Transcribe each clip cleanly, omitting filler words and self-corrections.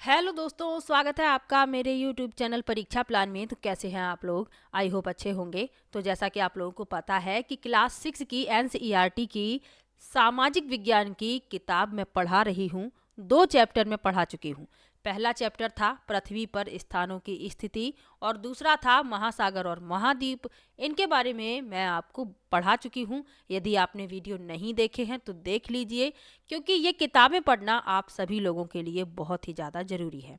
Hello दोस्तों, स्वागत है आपका मेरे यूट्यूब चैनल परीक्षा प्लान में। तो कैसे हैं आप लोग? आई होप अच्छे होंगे। तो जैसा कि आप लोगों को पता है कि क्लास 6 की एनसीईआरटी की सामाजिक विज्ञान की किताब मैं पढ़ा रही हूँ। 2 चैप्टर में पढ़ा चुकी हूँ। पहला चैप्टर था पृथ्वी पर स्थानों की स्थिति और दूसरा था महासागर और महाद्वीप। इनके बारे में मैं आपको पढ़ा चुकी हूँ। यदि आपने वीडियो नहीं देखे हैं तो देख लीजिए, क्योंकि ये किताबें पढ़ना आप सभी लोगों के लिए बहुत ही ज़्यादा ज़रूरी है।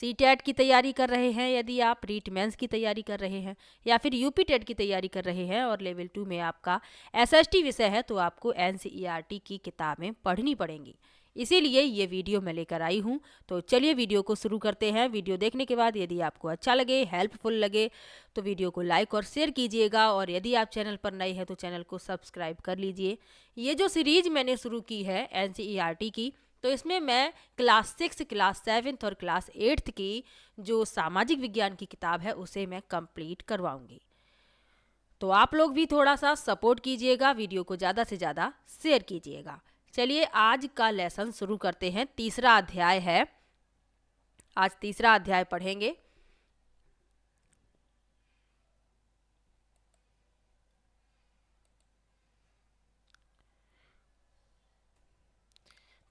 सीटेट की तैयारी कर रहे हैं, यदि आप रीट मेंस की तैयारी कर रहे हैं या फिर यूपी टेट की तैयारी कर रहे हैं और लेवल 2 में आपका एसएसटी विषय है, तो आपको एनसीईआरटी की किताबें पढ़नी पड़ेंगी। इसीलिए ये वीडियो मैं लेकर आई हूँ। तो चलिए वीडियो को शुरू करते हैं। वीडियो देखने के बाद यदि आपको अच्छा लगे, हेल्पफुल लगे, तो वीडियो को लाइक और शेयर कीजिएगा। और यदि आप चैनल पर नए हैं तो चैनल को सब्सक्राइब कर लीजिए। ये जो सीरीज मैंने शुरू की है एनसीईआरटी की, तो इसमें मैं क्लास 6, क्लास 7 और क्लास 8 की जो सामाजिक विज्ञान की किताब है उसे मैं कंप्लीट करवाऊंगी। तो आप लोग भी थोड़ा सा सपोर्ट कीजिएगा, वीडियो को ज़्यादा से ज़्यादा शेयर कीजिएगा। चलिए आज का लेसन शुरू करते हैं। तीसरा अध्याय है, आज तीसरा अध्याय पढ़ेंगे।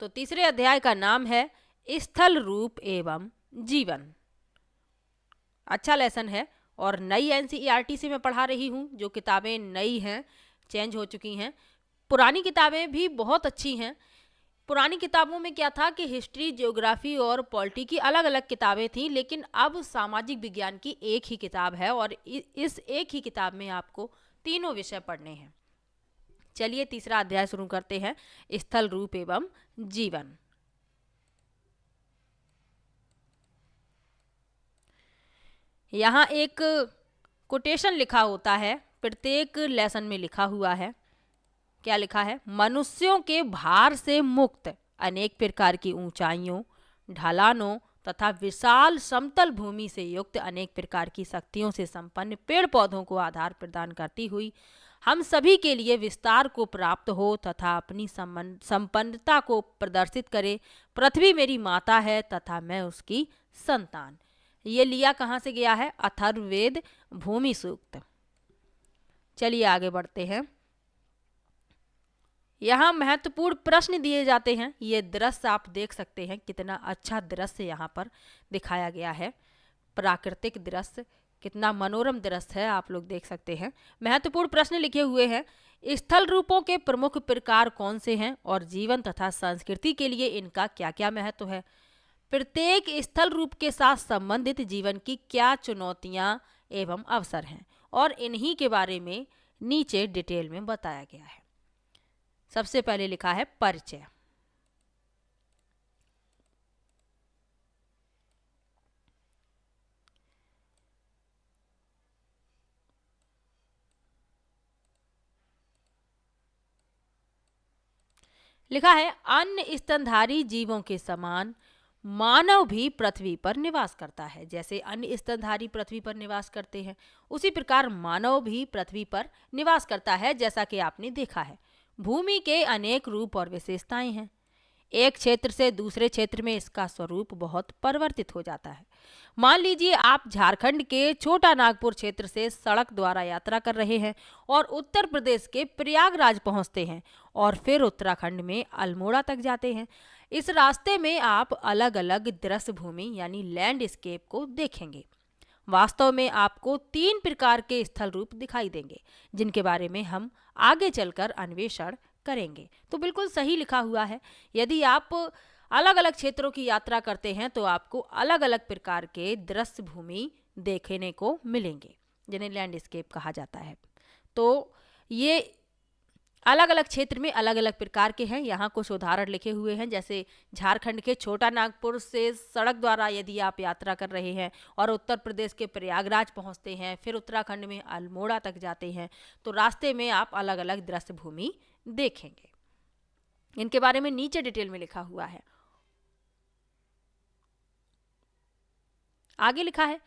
तो तीसरे अध्याय का नाम है स्थल रूप एवं जीवन। अच्छा लेसन है और नई एनसीईआरटी से मैं पढ़ा रही हूँ। जो किताबें नई हैं, चेंज हो चुकी हैं। पुरानी किताबें भी बहुत अच्छी हैं। पुरानी किताबों में क्या था कि हिस्ट्री, ज्योग्राफी और पॉलिटी की अलग अलग किताबें थीं, लेकिन अब सामाजिक विज्ञान की एक ही किताब है और इस एक ही किताब में आपको तीनों विषय पढ़ने हैं। चलिए तीसरा अध्याय शुरू करते हैं, स्थल रूप एवं जीवन। यहाँ एक कोटेशन लिखा होता है, प्रत्येक लेसन में लिखा हुआ है। क्या लिखा है? मनुष्यों के भार से मुक्त, अनेक प्रकार की ऊंचाइयों, ढलानों तथा विशाल समतल भूमि से युक्त, अनेक प्रकार की शक्तियों से संपन्न पेड़ पौधों को आधार प्रदान करती हुई हम सभी के लिए विस्तार को प्राप्त हो तथा अपनी संपन्नता को प्रदर्शित करे। पृथ्वी मेरी माता है तथा मैं उसकी संतान। ये लिया कहाँ से गया है? अथर्ववेद भूमि सूक्त। चलिए आगे बढ़ते हैं। यहाँ महत्वपूर्ण प्रश्न दिए जाते हैं। ये दृश्य आप देख सकते हैं, कितना अच्छा दृश्य यहाँ पर दिखाया गया है। प्राकृतिक दृश्य, कितना मनोरम दृश्य है, आप लोग देख सकते हैं। महत्वपूर्ण प्रश्न लिखे हुए हैं। स्थल रूपों के प्रमुख प्रकार कौन से हैं और जीवन तथा संस्कृति के लिए इनका क्या क्या महत्व है? प्रत्येक स्थल रूप के साथ संबंधित जीवन की क्या चुनौतियां एवं अवसर हैं, और इन्हीं के बारे में नीचे डिटेल में बताया गया है। सबसे पहले लिखा है परिचय। लिखा है अन्य स्तनधारी जीवों के समान मानव भी पृथ्वी पर निवास करता है। जैसे अन्य स्तनधारी पृथ्वी पर निवास करते हैं, उसी प्रकार मानव भी पृथ्वी पर निवास करता है, जैसा कि आपने देखा है। भूमि के अनेक रूप और विशेषताएं हैं। एक क्षेत्र से दूसरे क्षेत्र में इसका स्वरूप बहुत परिवर्तित हो जाता है। मान लीजिए आप झारखंड के छोटा नागपुर क्षेत्र से सड़क द्वारा यात्रा कर रहे हैं और उत्तर प्रदेश के प्रयागराज पहुंचते हैं और फिर उत्तराखंड में अल्मोड़ा तक जाते हैं। इस रास्ते में आप अलग अलग दृश्य भूमि यानी लैंडस्केप को देखेंगे। वास्तव में आपको 3 प्रकार के स्थल रूप दिखाई देंगे, जिनके बारे में हम आगे चलकर अन्वेषण करेंगे। तो बिल्कुल सही लिखा हुआ है। यदि आप अलग अलग क्षेत्रों की यात्रा करते हैं तो आपको अलग अलग प्रकार के दृश्य भूमि देखने को मिलेंगे, जिन्हें लैंडस्केप कहा जाता है। तो ये अलग अलग क्षेत्र में अलग अलग प्रकार के हैं। यहाँ कुछ उदाहरण लिखे हुए हैं। जैसे झारखंड के छोटा नागपुर से सड़क द्वारा यदि आप यात्रा कर रहे हैं और उत्तर प्रदेश के प्रयागराज पहुँचते हैं, फिर उत्तराखंड में अल्मोड़ा तक जाते हैं, तो रास्ते में आप अलग अलग दृश्य भूमि देखेंगे। इनके बारे में नीचे डिटेल में लिखा हुआ है। आगे लिखा है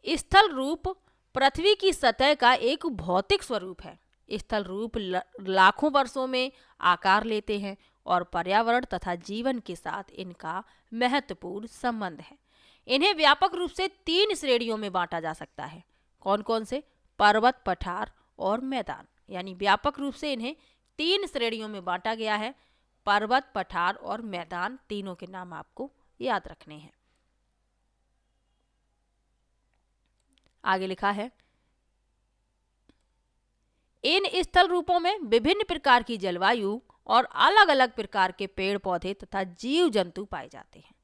स्थल रूप पृथ्वी की सतह का एक भौतिक स्वरूप है। स्थल रूप लाखों वर्षों में आकार लेते हैं और पर्यावरण तथा जीवन के साथ इनका महत्वपूर्ण संबंध है। इन्हें व्यापक रूप से 3 श्रेणियों में बांटा जा सकता है। कौन कौन से? पर्वत, पठार और मैदान। यानी व्यापक रूप से इन्हें 3 श्रेणियों में बांटा गया है। पर्वत, पठार और मैदान, तीनों के नाम आपको याद रखने हैं। आगे लिखा है, इन स्थल रूपों में विभिन्न प्रकार की जलवायु और अलग अलग प्रकार के पेड़ पौधे तथा जीव जंतु पाए जाते हैं।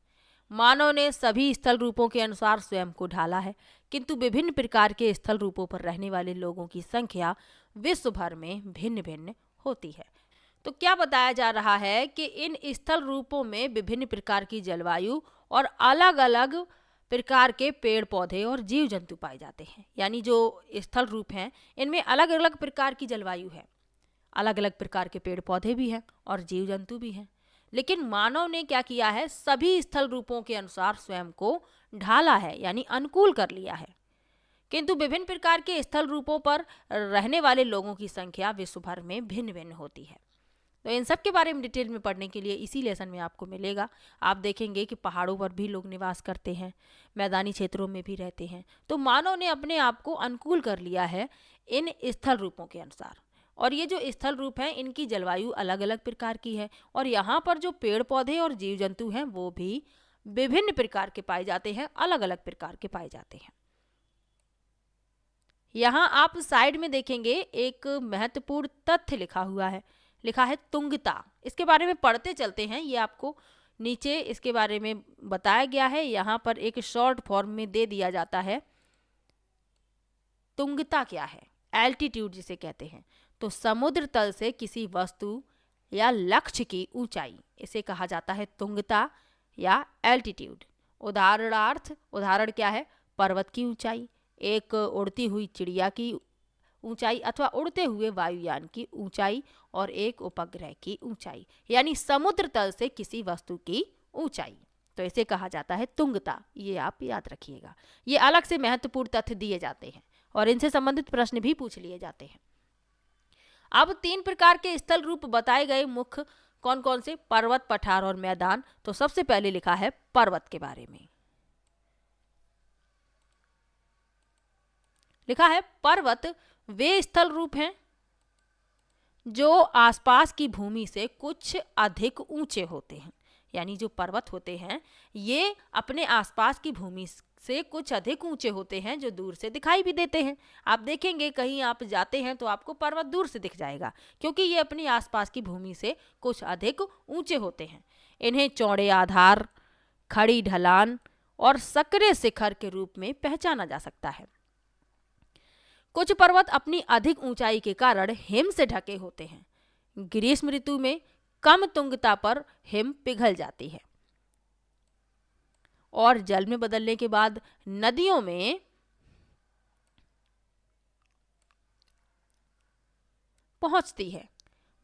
मानव ने सभी स्थल रूपों के अनुसार स्वयं को ढाला है, किंतु विभिन्न प्रकार के स्थल रूपों पर रहने वाले लोगों की संख्या विश्व भर में भिन्न भिन्न होती है। तो क्या बताया जा रहा है कि इन स्थल रूपों में विभिन्न प्रकार की जलवायु और अलग अलग प्रकार के पेड़ पौधे और जीव जंतु पाए जाते हैं। यानी जो स्थल रूप हैं इनमें अलग अलग प्रकार की जलवायु है, अलग अलग प्रकार के पेड़ पौधे भी हैं और जीव जंतु भी हैं। लेकिन मानव ने क्या किया है, सभी स्थल रूपों के अनुसार स्वयं को ढाला है, यानी अनुकूल कर लिया है। किंतु विभिन्न प्रकार के स्थल रूपों पर रहने वाले लोगों की संख्या विश्व भर में भिन्न भिन्न होती है। तो इन सब के बारे में डिटेल में पढ़ने के लिए इसी लेसन में आपको मिलेगा। आप देखेंगे कि पहाड़ों पर भी लोग निवास करते हैं, मैदानी क्षेत्रों में भी रहते हैं। तो मानव ने अपने आप को अनुकूल कर लिया है इन स्थल रूपों के अनुसार। और ये जो स्थल रूप हैं इनकी जलवायु अलग अलग प्रकार की है और यहाँ पर जो पेड़ पौधे और जीव जंतु हैं वो भी विभिन्न प्रकार के पाए जाते हैं, अलग अलग प्रकार के पाए जाते हैं। यहाँ आप साइड में देखेंगे एक महत्वपूर्ण तथ्य लिखा हुआ है, लिखा है तुंगता। इसके बारे में पढ़ते चलते हैं। ये आपको नीचे इसके बारे में बताया गया है, यहाँ पर एक शॉर्ट फॉर्म में दे दिया जाता है। तुंगता क्या है? एल्टीट्यूड जिसे कहते हैं। तो समुद्र तल से किसी वस्तु या लक्ष्य की ऊंचाई, इसे कहा जाता है तुंगता या एल्टीट्यूड। उदाहरण क्या है? पर्वत की ऊंचाई, एक उड़ती हुई चिड़िया की ऊंचाई अथवा उड़ते हुए वायुयान की ऊंचाई और एक उपग्रह की ऊंचाई, यानी समुद्र तल से किसी वस्तु की ऊंचाई। तो इसे कहा जाता है तुंगता। ये आप याद रखिएगा। ये अलग से महत्वपूर्ण तथ्य दिए जाते हैं और इनसे संबंधित प्रश्न भी पूछ लिए जाते हैं। अब 3 प्रकार के स्थल रूप बताए गए मुख्य कौन कौन से? पर्वत, पठार और मैदान। तो सबसे पहले लिखा है पर्वत के बारे में। लिखा है पर्वत वे स्थल रूप हैं जो आसपास की भूमि से कुछ अधिक ऊंचे होते हैं। यानी जो पर्वत होते हैं ये अपने आसपास की भूमि से कुछ अधिक ऊंचे होते हैं, जो दूर से दिखाई भी देते हैं। आप देखेंगे कहीं आप जाते हैं तो आपको पर्वत दूर से दिख जाएगा, क्योंकि ये अपनी आसपास की भूमि से कुछ अधिक ऊंचे होते हैं। इन्हें चौड़े आधार, खड़ी ढलान और सक्रिय शिखर के रूप में पहचाना जा सकता है। कुछ पर्वत अपनी अधिक ऊंचाई के कारण हिम से ढके होते हैं। ग्रीष्म ऋतु में कम तुंगता पर हिम पिघल जाती है और जल में बदलने के बाद नदियों में पहुंचती है।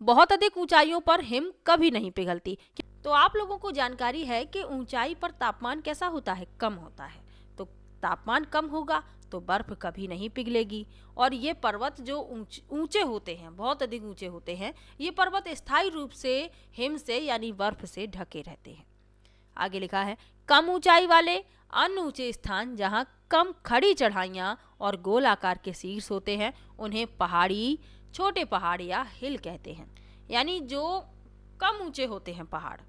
बहुत अधिक ऊंचाइयों पर हिम कभी नहीं पिघलती। तो आप लोगों को जानकारी है कि ऊंचाई पर तापमान कैसा होता है? कम होता है। तो तापमान कम होगा तो बर्फ कभी नहीं पिघलेगी। और ये पर्वत जो ऊंचे होते हैं, बहुत अधिक ऊंचे होते हैं, ये पर्वत स्थायी रूप से हिम से यानी बर्फ से ढके रहते हैं। आगे लिखा है कम ऊंचाई वाले अन्य ऊंचे स्थान जहां कम खड़ी चढ़ाइयां और गोल आकार के शीर्ष होते हैं उन्हें पहाड़ी, छोटे पहाड़ या हिल कहते हैं। यानी जो कम ऊंचे होते हैं पहाड़,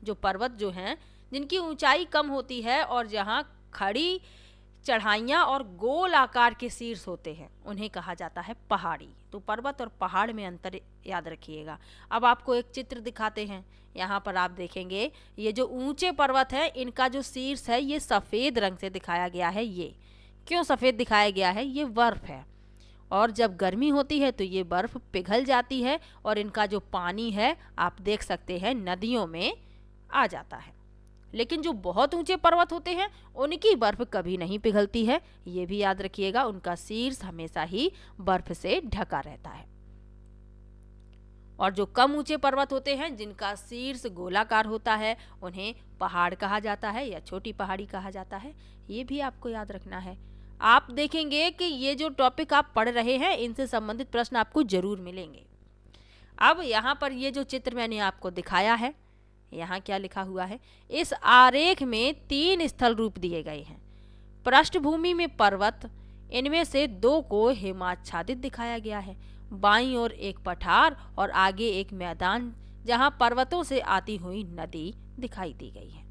जो पर्वत जो हैं जिनकी ऊंचाई कम होती है और जहां खड़ी चढ़ाइयाँ और गोल आकार के शीर्ष होते हैं उन्हें कहा जाता है पहाड़ी। तो पर्वत और पहाड़ में अंतर याद रखिएगा। अब आपको एक चित्र दिखाते हैं। यहाँ पर आप देखेंगे ये जो ऊंचे पर्वत है इनका जो शीर्ष है ये सफ़ेद रंग से दिखाया गया है। ये क्यों सफ़ेद दिखाया गया है? ये बर्फ है और जब गर्मी होती है तो ये बर्फ पिघल जाती है और इनका जो पानी है आप देख सकते हैं नदियों में आ जाता है। लेकिन जो बहुत ऊंचे पर्वत होते हैं उनकी बर्फ कभी नहीं पिघलती है। ये भी याद रखिएगा, उनका शीर्ष हमेशा ही बर्फ से ढका रहता है। और जो कम ऊंचे पर्वत होते हैं जिनका शीर्ष गोलाकार होता है उन्हें पहाड़ कहा जाता है या छोटी पहाड़ी कहा जाता है। ये भी आपको याद रखना है। आप देखेंगे कि ये जो टॉपिक आप पढ़ रहे हैं इनसे संबंधित प्रश्न आपको जरूर मिलेंगे। अब यहाँ पर ये जो चित्र मैंने आपको दिखाया है, यहाँ क्या लिखा हुआ है, इस आरेख में 3 स्थल रूप दिए गए हैं। पृष्ठभूमि में पर्वत, इनमें से 2 को हिमाच्छादित दिखाया गया है। बाईं ओर एक पठार और आगे एक मैदान जहाँ पर्वतों से आती हुई नदी दिखाई दी गई है।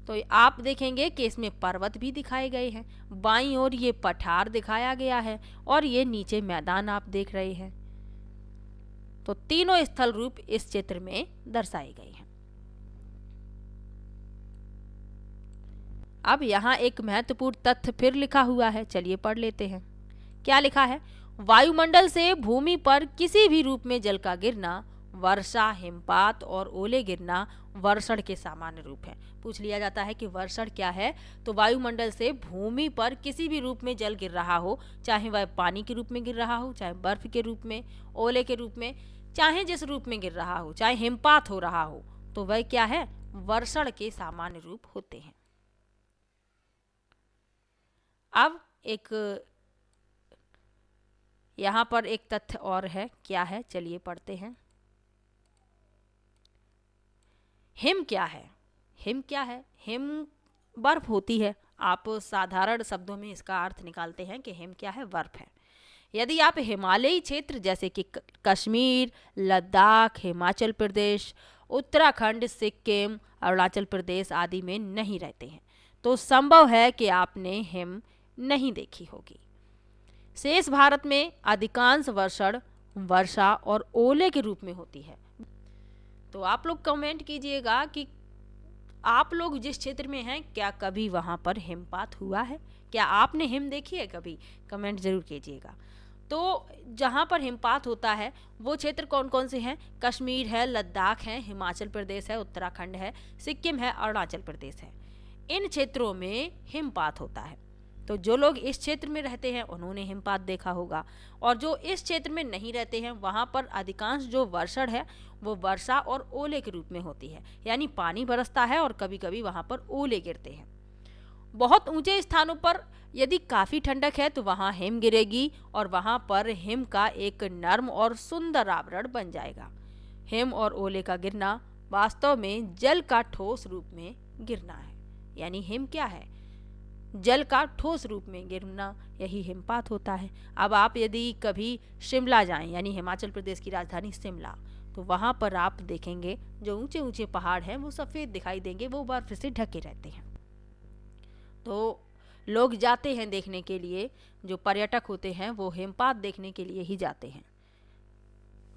तो आप देखेंगे कि इसमें पर्वत भी दिखाए गए हैं, बाईं ओर ये पठार दिखाया गया है और ये नीचे मैदान आप देख रहे हैं। तो तीनों स्थल रूप इस चित्र में दर्शाए गए हैं। अब यहाँ एक महत्वपूर्ण तथ्य फिर लिखा हुआ है, चलिए पढ़ लेते हैं। क्या लिखा है? वायुमंडल से भूमि पर किसी भी रूप में जल का गिरना वर्षा, हिमपात और ओले गिरना वर्षण के सामान्य रूप है। पूछ लिया जाता है कि वर्षण क्या है, तो वायुमंडल से भूमि पर किसी भी रूप में जल गिर रहा हो, चाहे वह पानी के रूप में गिर रहा हो, चाहे बर्फ के रूप में, ओले के रूप में, चाहे जिस रूप में गिर रहा हो, चाहे हिमपात हो रहा हो, तो वह क्या है? वर्षण के सामान्य रूप होते हैं। अब एक यहाँ पर एक तथ्य और है, क्या है? चलिए पढ़ते हैं। हिम क्या है? हिम क्या है? हिम बर्फ होती है। आप साधारण शब्दों में इसका अर्थ निकालते हैं कि हिम क्या है? बर्फ है। यदि आप हिमालयी क्षेत्र जैसे कि कश्मीर, लद्दाख, हिमाचल प्रदेश, उत्तराखंड, सिक्किम, अरुणाचल प्रदेश आदि में नहीं रहते हैं, तो संभव है कि आपने हिम नहीं देखी होगी। शेष भारत में अधिकांश वर्षण वर्षा और ओले के रूप में होती है। तो आप लोग कमेंट कीजिएगा कि आप लोग जिस क्षेत्र में हैं, क्या कभी वहाँ पर हिमपात हुआ है? क्या आपने हिम देखी है कभी? कमेंट जरूर कीजिएगा। तो जहाँ पर हिमपात होता है वो क्षेत्र कौन कौन से हैं? कश्मीर है, लद्दाख है, हिमाचल प्रदेश है, उत्तराखंड है, सिक्किम है, अरुणाचल प्रदेश है। इन क्षेत्रों में हिमपात होता है। तो जो लोग इस क्षेत्र में रहते हैं उन्होंने हिमपात देखा होगा, और जो इस क्षेत्र में नहीं रहते हैं वहाँ पर अधिकांश जो वर्षण है वो वर्षा और ओले के रूप में होती है, यानी पानी बरसता है और कभी कभी वहाँ पर ओले गिरते हैं। बहुत ऊंचे स्थानों पर यदि काफ़ी ठंडक है तो वहाँ हिम गिरेगी और वहाँ पर हिम का एक नर्म और सुंदर आवरण बन जाएगा। हिम और ओले का गिरना वास्तव में जल का ठोस रूप में गिरना है, यानी हिम क्या है? जल का ठोस रूप में गिरना, यही हिमपात होता है। अब आप यदि कभी शिमला जाएं, यानी हिमाचल प्रदेश की राजधानी शिमला, तो वहाँ पर आप देखेंगे जो ऊंचे ऊंचे पहाड़ हैं वो सफ़ेद दिखाई देंगे, वो बर्फ से ढके रहते हैं। तो लोग जाते हैं देखने के लिए, जो पर्यटक होते हैं वो हिमपात देखने के लिए ही जाते हैं।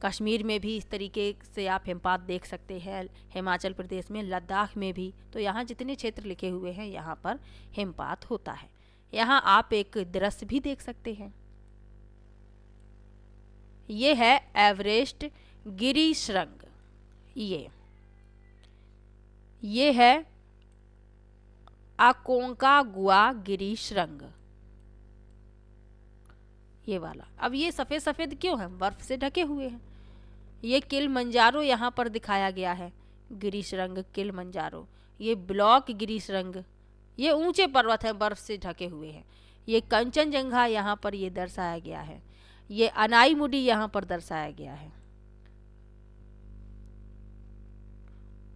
कश्मीर में भी इस तरीके से आप हिमपात देख सकते हैं, हिमाचल प्रदेश में, लद्दाख में भी। तो यहाँ जितने क्षेत्र लिखे हुए हैं यहाँ पर हिमपात होता है। यहाँ आप एक दृश्य भी देख सकते हैं, ये है एवरेस्ट गिरिशृंग। ये है अकोंकागुआ गिरिशृंग, ये वाला। अब ये सफ़ेद सफ़ेद क्यों है? बर्फ से ढके हुए हैं। ये किलिमंजारो यहाँ पर दिखाया गया है, गिरिशृंग किलिमंजारो। ये ब्लॉक गिरिशृंग, ये ऊंचे पर्वत हैं, बर्फ से ढके हुए हैं। ये कंचनजंगा यहाँ पर ये दर्शाया गया है। ये अनाईमुडी यहाँ पर दर्शाया गया है।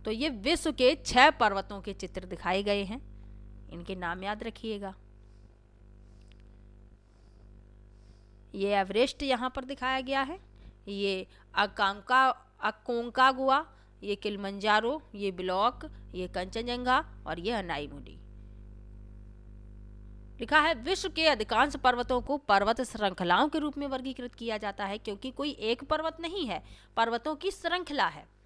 तो ये विश्व के 6 पर्वतों के चित्र दिखाए गए हैं, इनके नाम याद रखिएगा। ये एवरेस्ट यहाँ पर दिखाया गया है, ये अकोंकागुआ, ये किलिमंजारो, ये ब्लॉक, ये कंचनजंगा और ये अनाईमुडी। लिखा है विश्व के अधिकांश पर्वतों को पर्वत श्रृंखलाओं के रूप में वर्गीकृत किया जाता है, क्योंकि कोई एक पर्वत नहीं है, पर्वतों की श्रृंखला है।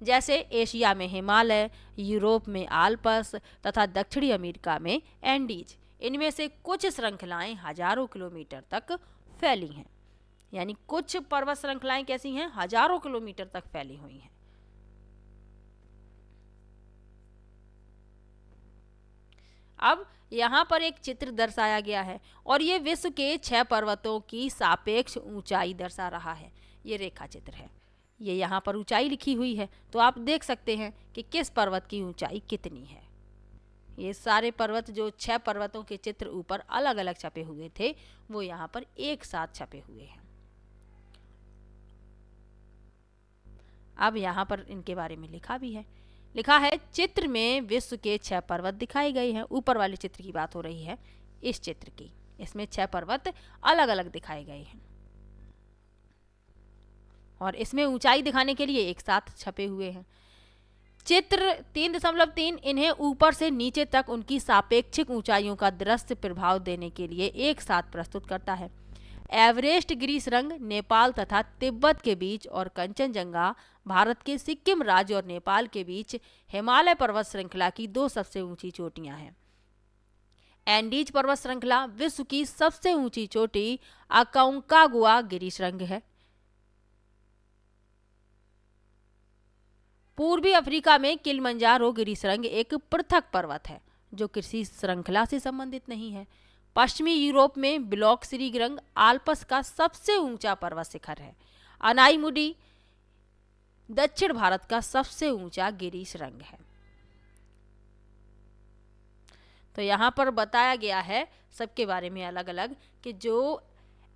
जैसे एशिया में हिमालय, यूरोप में आल्प्स तथा दक्षिणी अमेरिका में एंडीज। इनमें से कुछ श्रृंखलाएं हजारों किलोमीटर तक फैली हैं, यानी कुछ पर्वत श्रृंखलाएं कैसी हैं? हजारों किलोमीटर तक फैली हुई हैं। अब यहाँ पर एक चित्र दर्शाया गया है और ये विश्व के 6 पर्वतों की सापेक्ष ऊंचाई दर्शा रहा है। ये रेखा चित्र है, ये यहाँ पर ऊंचाई लिखी हुई है, तो आप देख सकते हैं कि किस पर्वत की ऊंचाई कितनी है। ये सारे पर्वत, जो 6 पर्वतों के चित्र ऊपर अलग अलग छपे हुए थे, वो यहाँ पर एक साथ छपे हुए हैं। अब यहाँ पर इनके बारे में लिखा भी है। लिखा है चित्र में विश्व के 6 पर्वत दिखाए गए हैं। ऊपर वाले चित्र की बात हो रही है, इस चित्र की। इसमें 6 पर्वत अलग अलग दिखाए गए हैं और इसमें ऊंचाई दिखाने के लिए एक साथ छपे हुए हैं। चित्र 3.3 इन्हें ऊपर से नीचे तक उनकी सापेक्षिक ऊंचाइयों का दृश्य प्रभाव देने के लिए एक साथ प्रस्तुत करता है। एवरेस्ट गिरी सुरंग नेपाल तथा तिब्बत के बीच और कंचनजंगा भारत के सिक्किम राज्य और नेपाल के बीच हिमालय पर्वत श्रृंखला की 2 सबसे ऊंची चोटियां हैं। एंडीज पर्वत श्रृंखला विश्व की सबसे ऊंची चोटी अकोंकागुआ गिरी सुरंग है। पूर्वी अफ्रीका में किलिमंजारो गिरी सुरंग एक पृथक पर्वत है जो किसी श्रृंखला से संबंधित नहीं है। पश्चिमी यूरोप में ब्लॉक सिरिगरंग आल्प्स का सबसे ऊंचा पर्वत शिखर है। अनाईमुडी दक्षिण भारत का सबसे ऊंचा गिरी सुरंग है। तो यहाँ पर बताया गया है सबके बारे में अलग अलग कि जो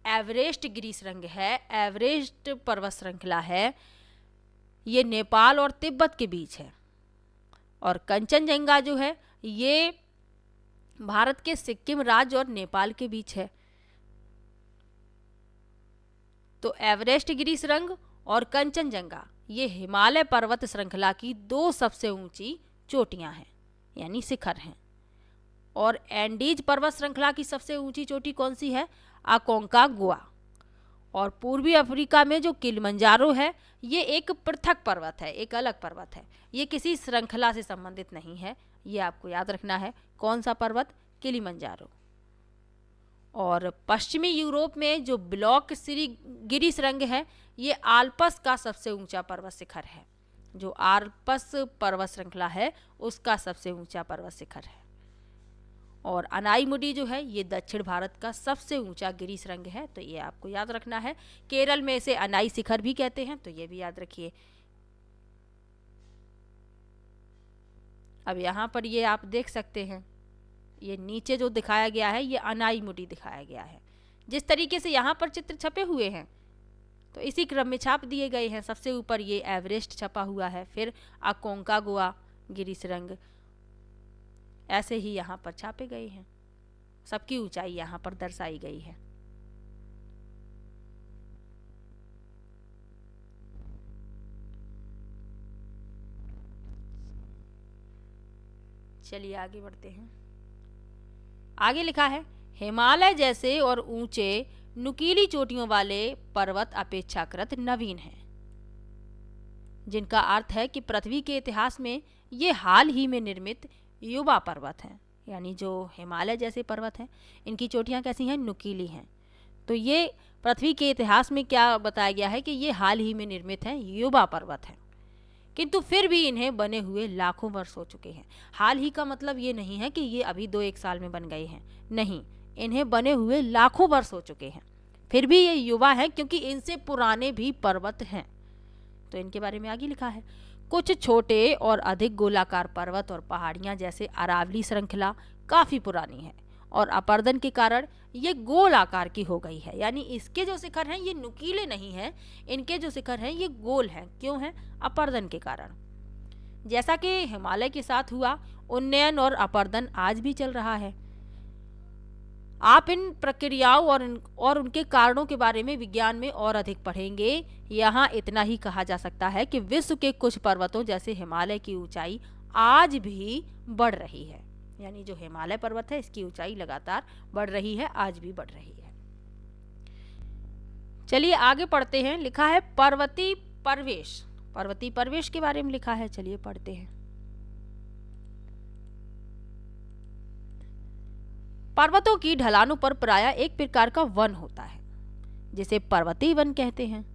एवरेस्ट गिरी सुरंग है, एवरेस्ट पर्वत श्रृंखला है, ये नेपाल और तिब्बत के बीच है और कंचनजंगा जो है ये भारत के सिक्किम राज्य और नेपाल के बीच है। तो एवरेस्ट गिरी सुरंग और कंचनजंगा ये हिमालय पर्वत श्रृंखला की 2 सबसे ऊंची चोटियां हैं, यानी शिखर हैं। और एंडीज पर्वत श्रृंखला की सबसे ऊंची चोटी कौन सी है? अकोंकागुआ। और पूर्वी अफ्रीका में जो किलिमंजारो है ये एक पृथक पर्वत है, एक अलग पर्वत है, ये किसी श्रृंखला से संबंधित नहीं है। ये आपको याद रखना है। कौन सा पर्वत? किलिमंजारो। और पश्चिमी यूरोप में जो ब्लॉक गिरी सुरंग है ये आल्प्स का सबसे ऊंचा पर्वत शिखर है। जो आल्प्स पर्वत श्रृंखला है उसका सबसे ऊंचा पर्वत शिखर है। और अनाईमुडी जो है ये दक्षिण भारत का सबसे ऊंचा गिरी सुरंग है। तो ये आपको याद रखना है। केरल में इसे अनाई शिखर भी कहते हैं, तो ये भी याद रखिए। अब यहाँ पर ये आप देख सकते हैं, ये नीचे जो दिखाया गया है ये अनाईमुडी दिखाया गया है। जिस तरीके से यहाँ पर चित्र छपे हुए हैं तो इसी क्रम में छाप दिए गए हैं। सबसे ऊपर ये एवरेस्ट छपा हुआ है, फिर अकोंकागुआ गिरी सुरंग, ऐसे ही यहाँ पर छापे गए हैं। सबकी ऊंचाई यहाँ पर दर्शाई गई है। चलिए आगे बढ़ते हैं। आगे लिखा है हिमालय जैसे और ऊंचे नुकीली चोटियों वाले पर्वत अपेक्षाकृत नवीन हैं, जिनका अर्थ है कि पृथ्वी के इतिहास में ये हाल ही में निर्मित युवा पर्वत हैं। यानी जो हिमालय जैसे पर्वत हैं इनकी चोटियां कैसी हैं? नुकीली हैं। तो ये पृथ्वी के इतिहास में क्या बताया गया है कि ये हाल ही में निर्मित हैं, युवा पर्वत हैं। किंतु फिर भी इन्हें बने हुए लाखों वर्ष हो चुके हैं। हाल ही का मतलब ये नहीं है कि ये अभी 2-1 साल में बन गए हैं, नहीं, इन्हें बने हुए लाखों वर्ष हो चुके हैं। फिर भी ये युवा हैं क्योंकि इनसे पुराने भी पर्वत हैं। तो इनके बारे में आगे लिखा है कुछ छोटे और अधिक गोलाकार पर्वत और पहाड़ियां जैसे अरावली श्रृंखला काफी पुरानी है और अपर्दन के कारण ये गोल आकार की हो गई है। यानी इसके जो शिखर हैं ये नुकीले नहीं हैं, इनके जो शिखर हैं ये गोल हैं। क्यों हैं? अपर्दन के कारण। जैसा कि हिमालय के साथ हुआ, उन्नयन और अपर्दन आज भी चल रहा है। आप इन प्रक्रियाओं और उनके कारणों के बारे में विज्ञान में और अधिक पढ़ेंगे। यहाँ इतना ही कहा जा सकता है कि विश्व के कुछ पर्वतों जैसे हिमालय की ऊंचाई आज भी बढ़ रही है। यानी जो हिमालय पर्वत है इसकी ऊंचाई लगातार बढ़ रही है, आज भी बढ़ रही है। चलिए आगे पढ़ते हैं। लिखा है पर्वतीय प्रवेश। पर्वतीय प्रवेश के बारे में लिखा है, चलिए पढ़ते हैं। पर्वतों की ढलानों पर प्रायः एक प्रकार का वन होता है जिसे पर्वतीय वन कहते हैं।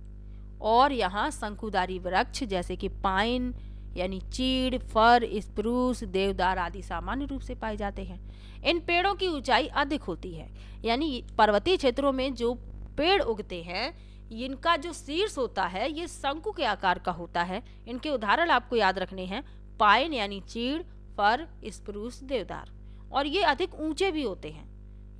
और यहाँ शंकुधारी वृक्ष जैसे कि पाइन यानी चीड़, फर, स्प्रूस, देवदार आदि सामान्य रूप से पाए जाते हैं। इन पेड़ों की ऊंचाई अधिक होती है। यानी पर्वतीय क्षेत्रों में जो पेड़ उगते हैं इनका जो शीर्ष होता है ये शंकु के आकार का होता है। इनके उदाहरण आपको याद रखने हैं, पाइन यानी चीड़, फर, स्प्रूस, देवदार। और ये अधिक ऊंचे भी होते हैं,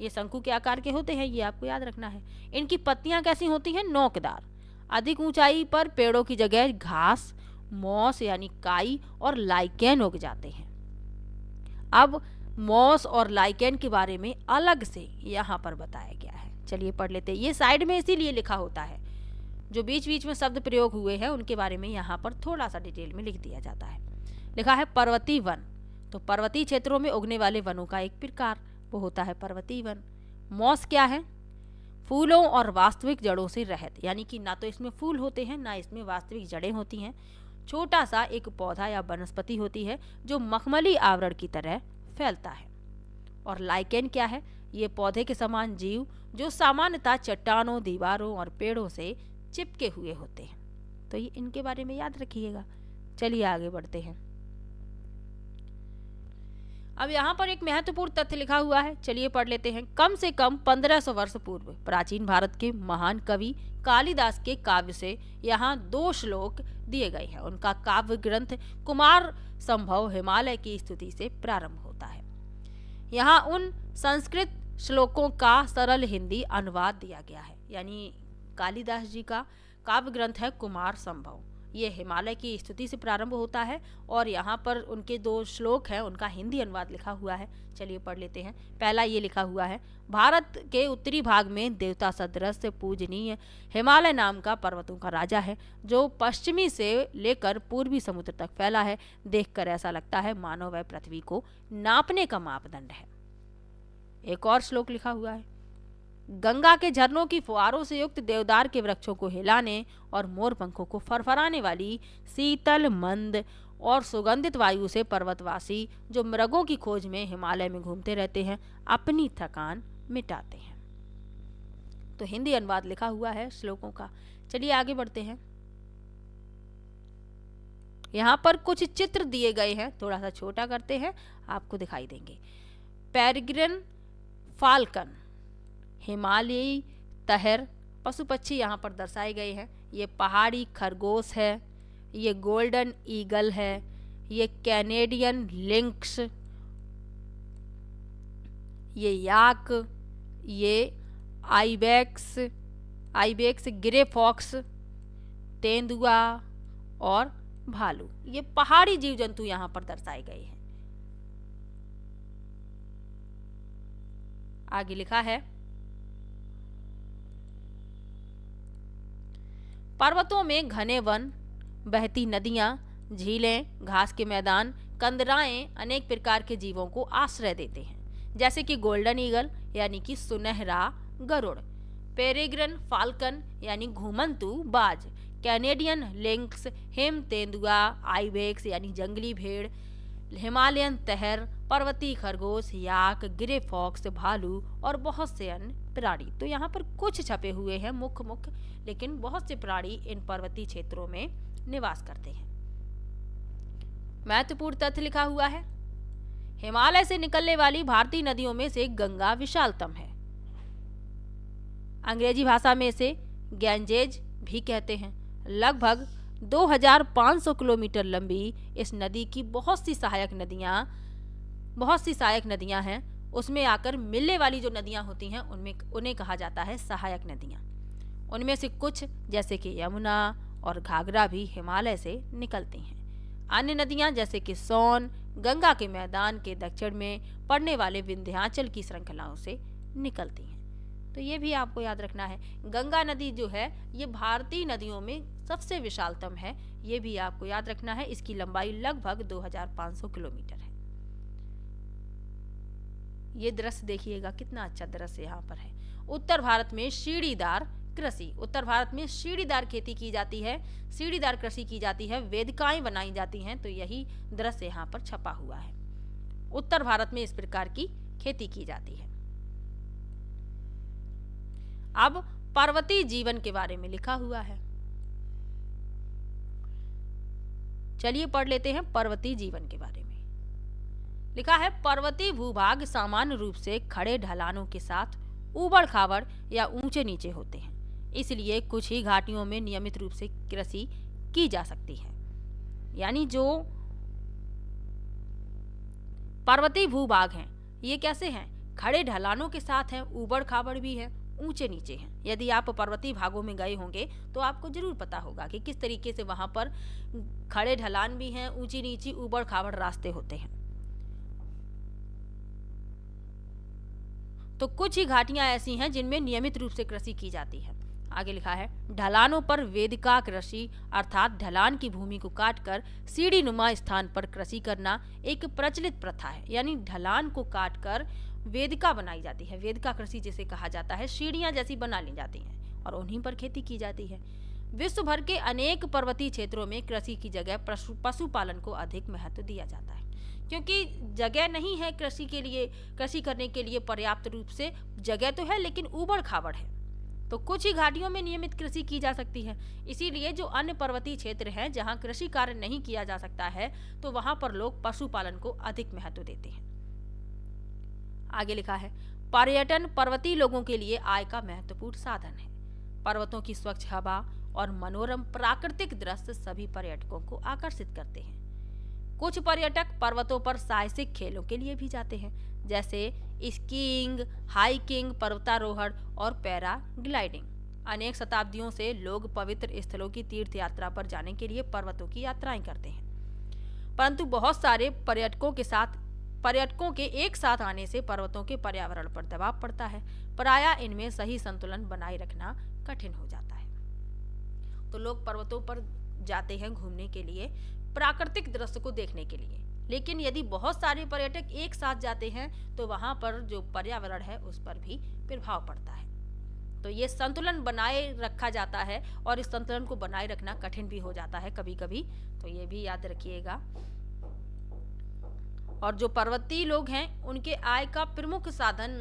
ये शंकु के आकार के होते हैं, ये आपको याद रखना है। इनकी पत्तियां कैसी होती हैं? नोकदार। अधिक ऊंचाई पर पेड़ों की जगह घास, मॉस यानी काई और लाइकेन उग जाते हैं। अब मॉस और लाइकेन के बारे में अलग से यहाँ पर बताया गया है, चलिए पढ़ लेते हैं। ये साइड में इसीलिए लिखा होता है, जो बीच बीच में शब्द प्रयोग हुए हैं उनके बारे में यहाँ पर थोड़ा सा डिटेल में लिख दिया जाता है। लिखा है पर्वतीय वन, तो पर्वतीय क्षेत्रों में उगने वाले वनों का एक प्रकार वो होता है पर्वतीय वन। मॉस क्या है? फूलों और वास्तविक जड़ों से रहित, यानी कि ना तो इसमें फूल होते हैं ना इसमें वास्तविक जड़ें होती हैं। छोटा सा एक पौधा या वनस्पति होती है जो मखमली आवरण की तरह फैलता है। और लाइकेन क्या है? ये पौधे के समान जीव जो सामान्यतः चट्टानों, दीवारों और पेड़ों से चिपके हुए होते हैं। तो ये इनके बारे में याद रखिएगा। चलिए आगे बढ़ते हैं। अब यहाँ पर एक महत्वपूर्ण तथ्य लिखा हुआ है, चलिए पढ़ लेते हैं। कम से कम 1500 वर्ष पूर्व प्राचीन भारत के महान कवि कालिदास के काव्य से यहाँ 2 श्लोक दिए गए हैं। उनका काव्य ग्रंथ कुमार संभव हिमालय की स्तुति से प्रारंभ होता है। यहाँ उन संस्कृत श्लोकों का सरल हिंदी अनुवाद दिया गया है, यानी कालिदास जी का काव्य ग्रंथ है कुमार संभव। ये हिमालय की स्तुति से प्रारंभ होता है और यहाँ पर उनके 2 श्लोक हैं, उनका हिंदी अनुवाद लिखा हुआ है। चलिए पढ़ लेते हैं। पहला ये लिखा हुआ है, भारत के उत्तरी भाग में देवता सदृश पूजनीय हिमालय नाम का पर्वतों का राजा है, जो पश्चिमी से लेकर पूर्वी समुद्र तक फैला है। देखकर ऐसा लगता है मानो वह पृथ्वी को नापने का मापदंड है। एक और श्लोक लिखा हुआ है, गंगा के झरनों की फुहारों से युक्त देवदार के वृक्षों को हिलाने और मोर पंखों को फरफराने वाली शीतल, मंद और सुगंधित वायु से पर्वतवासी जो मृगों की खोज में हिमालय में घूमते रहते हैं, अपनी थकान मिटाते हैं। तो हिंदी अनुवाद लिखा हुआ है श्लोकों का। चलिए आगे बढ़ते हैं। यहाँ पर कुछ चित्र दिए गए हैं, थोड़ा सा छोटा करते हैं, आपको दिखाई देंगे। पेरिग्रिन फाल्कन, हिमालयी तहर पशु पक्षी यहाँ पर दर्शाए गए हैं। ये पहाड़ी खरगोश है, ये गोल्डन ईगल है, ये कैनेडियन लिंक्स, ये याक, ये आइबेक्स, ग्रे फॉक्स, तेंदुआ और भालू, ये पहाड़ी जीव जंतु यहाँ पर दर्शाए गए हैं। आगे लिखा है, पर्वतों में घने वन, बहती नदियां, झीलें, घास के मैदान, कंदराएं अनेक प्रकार के जीवों को आश्रय देते हैं, जैसे कि गोल्डन ईगल यानी कि सुनहरा गरुड़, पेरेग्रिन फाल्कन यानी घुमंतू बाज, कैनेडियन लिंक्स, हिम तेंदुआ, आइबेक्स यानी जंगली भेड़, हिमालयन तहर, पर्वतीय खरगोश, याक, ग्रे फॉक्स, भालू और बहुत से अन्य प्राणी। तो यहाँ पर कुछ छपे हुए हैं मुख्य, लेकिन बहुत से प्राणी इन पर्वतीय क्षेत्रों में निवास करते हैं। महत्वपूर्ण तथ्य लिखा हुआ है, हिमालय से निकलने वाली भारतीय नदियों में से गंगा विशालतम है। अंग्रेजी भाषा में इसे गैंजेज भी कहते हैं। लगभग 2500 किलोमीटर लंबी इस नदी की बहुत सी सहायक नदियां हैं। उसमें आकर मिलने वाली जो नदियां होती हैं उन्हें कहा जाता है सहायक नदियां। उनमें से कुछ जैसे कि यमुना और घाघरा भी हिमालय से निकलती हैं। अन्य नदियां जैसे कि सोन गंगा के मैदान के दक्षिण में पड़ने वाले विंध्याचल की श्रृंखलाओं से निकलती हैं। तो ये भी आपको याद रखना है, गंगा नदी जो है ये भारतीय नदियों में सबसे विशालतम है। ये भी आपको याद रखना है। इसकी लंबाई लगभग 2500 किलोमीटर है। ये दृश्य देखिएगा, कितना अच्छा दृश्य यहाँ पर है। उत्तर भारत में सीढ़ीदार खेती की जाती है, सीढ़ीदार कृषि की जाती है, वेदिकाएं बनाई जाती हैं। तो यही दृश्य यहाँ पर छपा हुआ है। उत्तर भारत में इस प्रकार की खेती की जाती है। अब पर्वतीय जीवन के बारे में लिखा हुआ है, चलिए पढ़ लेते हैं। पर्वतीय जीवन के बारे में लिखा है, पर्वतीय भूभाग सामान्य रूप से खड़े ढलानों के साथ ऊबड़ खाबड़ या ऊंचे नीचे होते हैं, इसलिए कुछ ही घाटियों में नियमित रूप से कृषि की जा सकती है। यानी जो पर्वतीय भूभाग हैं ये कैसे हैं? खड़े ढलानों के साथ हैं, ऊबड़ खाबड़ भी है, ऊंचे नीचे हैं। यदि आप पर्वतीय भागों में गए होंगे तो आपको जरूर पता होगा कि किस तरीके से वहां पर खड़े ढलान भी हैं, ऊंची नीची ऊबड़ खाबड़ रास्ते होते हैं। तो कुछ ही घाटियां ऐसी हैं जिनमें नियमित रूप से कृषि की जाती है। आगे लिखा है, ढलानों पर वेदिका कृषि अर्थात ढलान की भूमि को काटकर सीढ़ी नुमा स्थान पर कृषि करना एक प्रचलित प्रथा है। यानी ढलान को काटकर वेदिका बनाई जाती है, वेदिका कृषि जिसे कहा जाता है, सीढ़ियां जैसी बना ली जाती हैं और उन्हीं पर खेती की जाती है। विश्व भर के अनेक पर्वतीय क्षेत्रों में कृषि की जगह पशुपालन को अधिक महत्व दिया जाता है, क्योंकि जगह नहीं है कृषि के लिए, कृषि करने के लिए पर्याप्त रूप से जगह तो है लेकिन ऊबड़ खाबड़ है। तो कुछ ही घाटियों में नियमित कृषि की जा सकती है। इसीलिए जो अन्य पर्वतीय क्षेत्र हैं जहां कृषि कार्य नहीं किया जा सकता है तो वहां पर लोग पशुपालन को अधिक महत्व देते हैं। आगे लिखा है, पर्यटन पर्वतीय लोगों के लिए आय का महत्वपूर्ण साधन है। पर्वतों की स्वच्छ हवा और मनोरम प्राकृतिक दृश्य सभी पर्यटकों को आकर्षित करते हैं। कुछ पर्यटक पर्वतों पर साहसिक खेलों के लिए भी जाते हैं, जैसे स्कीइंग, हाइकिंग, पर्वतारोहण और पैराग्लाइडिंग। अनेक शताब्दियों से लोग पवित्र स्थलों की तीर्थ यात्रा पर जाने के लिए पर्वतों की यात्राएं करते हैं, परंतु बहुत सारे पर्यटकों के एक साथ आने से पर्वतों के पर्यावरण पर दबाव पड़ता है। प्रायः इनमें सही संतुलन बनाए रखना कठिन हो जाता है। तो लोग पर्वतों पर जाते हैं घूमने के लिए, प्राकृतिक दृश्य को देखने के लिए, लेकिन यदि बहुत सारे पर्यटक एक साथ जाते हैं तो वहां पर जो पर्यावरण है उस पर भी प्रभाव पड़ता है। तो ये संतुलन बनाए रखा जाता है और इस संतुलन को बनाए रखना कठिन भी हो जाता है कभी कभी, तो ये भी याद रखिएगा। और जो पर्वतीय लोग हैं उनके आय का प्रमुख साधन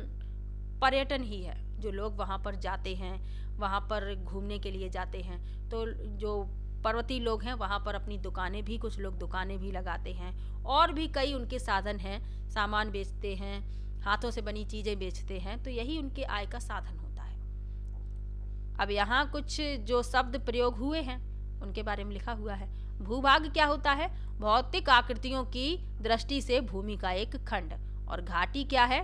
पर्यटन ही है। जो लोग वहां पर जाते हैं, वहां पर घूमने के लिए जाते हैं, तो जो पर्वतीय लोग हैं वहां पर अपनी दुकानें भी, कुछ लोग दुकानें भी लगाते हैं और भी कई उनके साधन हैं, सामान बेचते हैं, हाथों से बनी चीजें बेचते हैं, तो यही उनके आय का साधन होता है। अब यहाँ कुछ जो शब्द प्रयोग हुए हैं उनके बारे में लिखा हुआ है। भूभाग क्या होता है? भौतिक आकृतियों की दृष्टि से भूमि का एक खंड। और घाटी क्या है?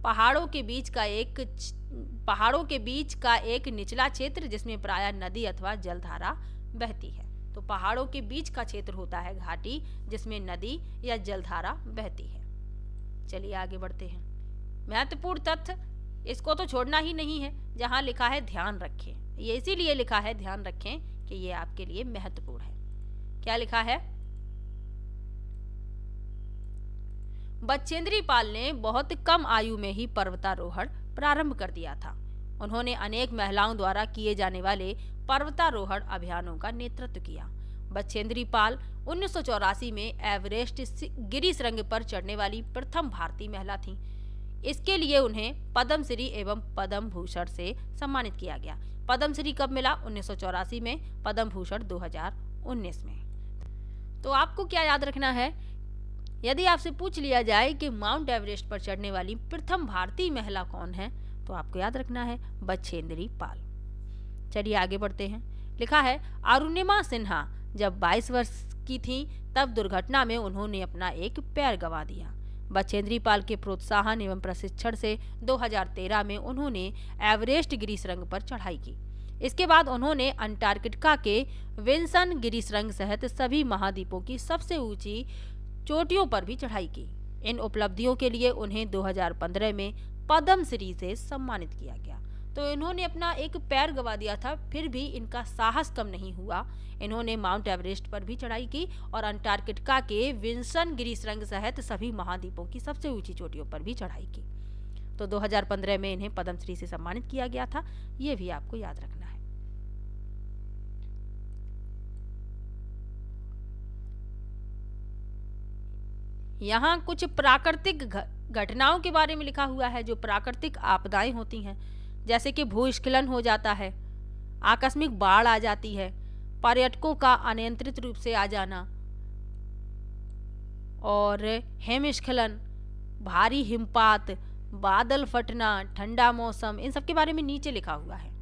पहाड़ों के बीच का एक निचला क्षेत्र जिसमें प्रायः नदी अथवा जलधारा बहती है। तो पहाड़ों के बीच का क्षेत्र होता है घाटी, जिसमें नदी या जलधारा बहती है। चलिए आगे बढ़ते हैं। महत्वपूर्ण तथ्य, इसको तो छोड़ना ही नहीं है। जहां लिखा है ध्यान रखें, ये इसीलिए लिखा है ध्यान रखें कि ये आपके लिए महत्वपूर्ण है। क्या लिखा है? बचेंद्री पाल ने बहुत कम आयु में ही पर्वतारोहण प्रारंभ कर दिया था। उन्होंने अनेक महिलाओं द्वारा किए जाने वाले पर्वतारोहण अभियानों का नेतृत्व किया। बचेंद्री पाल 1984 में एवरेस्ट गिरी सुरंग पर चढ़ने वाली प्रथम भारतीय महिला थीं। इसके लिए उन्हें पद्मश्री एवं पद्म भूषण से सम्मानित किया गया। पद्मश्री कब मिला? 1984 में, पद्म भूषण 2019 में। तो आपको क्या याद रखना है? यदि आपसे पूछ लिया जाए कि माउंट एवरेस्ट पर चढ़ने वाली प्रथम भारतीय महिला कौन है, तो आपको याद रखना है बचेंद्री पाल। चलिए आगे बढ़ते हैं। लिखा है, अरुणिमा सिन्हा जब 22 वर्ष की थीं, तब दुर्घटना में उन्होंने अपना एक पैर गंवा दिया। बचेंद्री पाल के प्रोत्साहन एवं प्रशिक्षण से 2013 में उन्होंने एवरेस्ट गिरी सुरंग पर चढ़ाई की। इसके बाद उन्होंने अंटार्कटिका के विल्सन गिरी सुरंग सहित सभी महाद्वीपों की सबसे ऊंची चोटियों पर भी चढ़ाई की। इन उपलब्धियों के लिए उन्हें 2015 में पद्मश्री से सम्मानित किया गया। तो इन्होंने अपना एक पैर गंवा दिया था, फिर भी इनका साहस कम नहीं हुआ। इन्होंने माउंट एवरेस्ट पर भी चढ़ाई की और अंटार्कटिका के विल्सन गिरी सुरंग सहित सभी महाद्वीपों की सबसे ऊंची चोटियों पर भी चढ़ाई की। तो 2015 में इन्हें पद्मश्री से सम्मानित किया गया था, ये भी आपको याद रखना है। यहाँ कुछ प्राकृतिक घटनाओं के बारे में लिखा हुआ है। जो प्राकृतिक आपदाएं होती हैं, जैसे कि भूस्खलन हो जाता है, आकस्मिक बाढ़ आ जाती है, पर्यटकों का अनियंत्रित रूप से आ जाना, और हिमस्खलन, भारी हिमपात, बादल फटना, ठंडा मौसम, इन सब के बारे में नीचे लिखा हुआ है।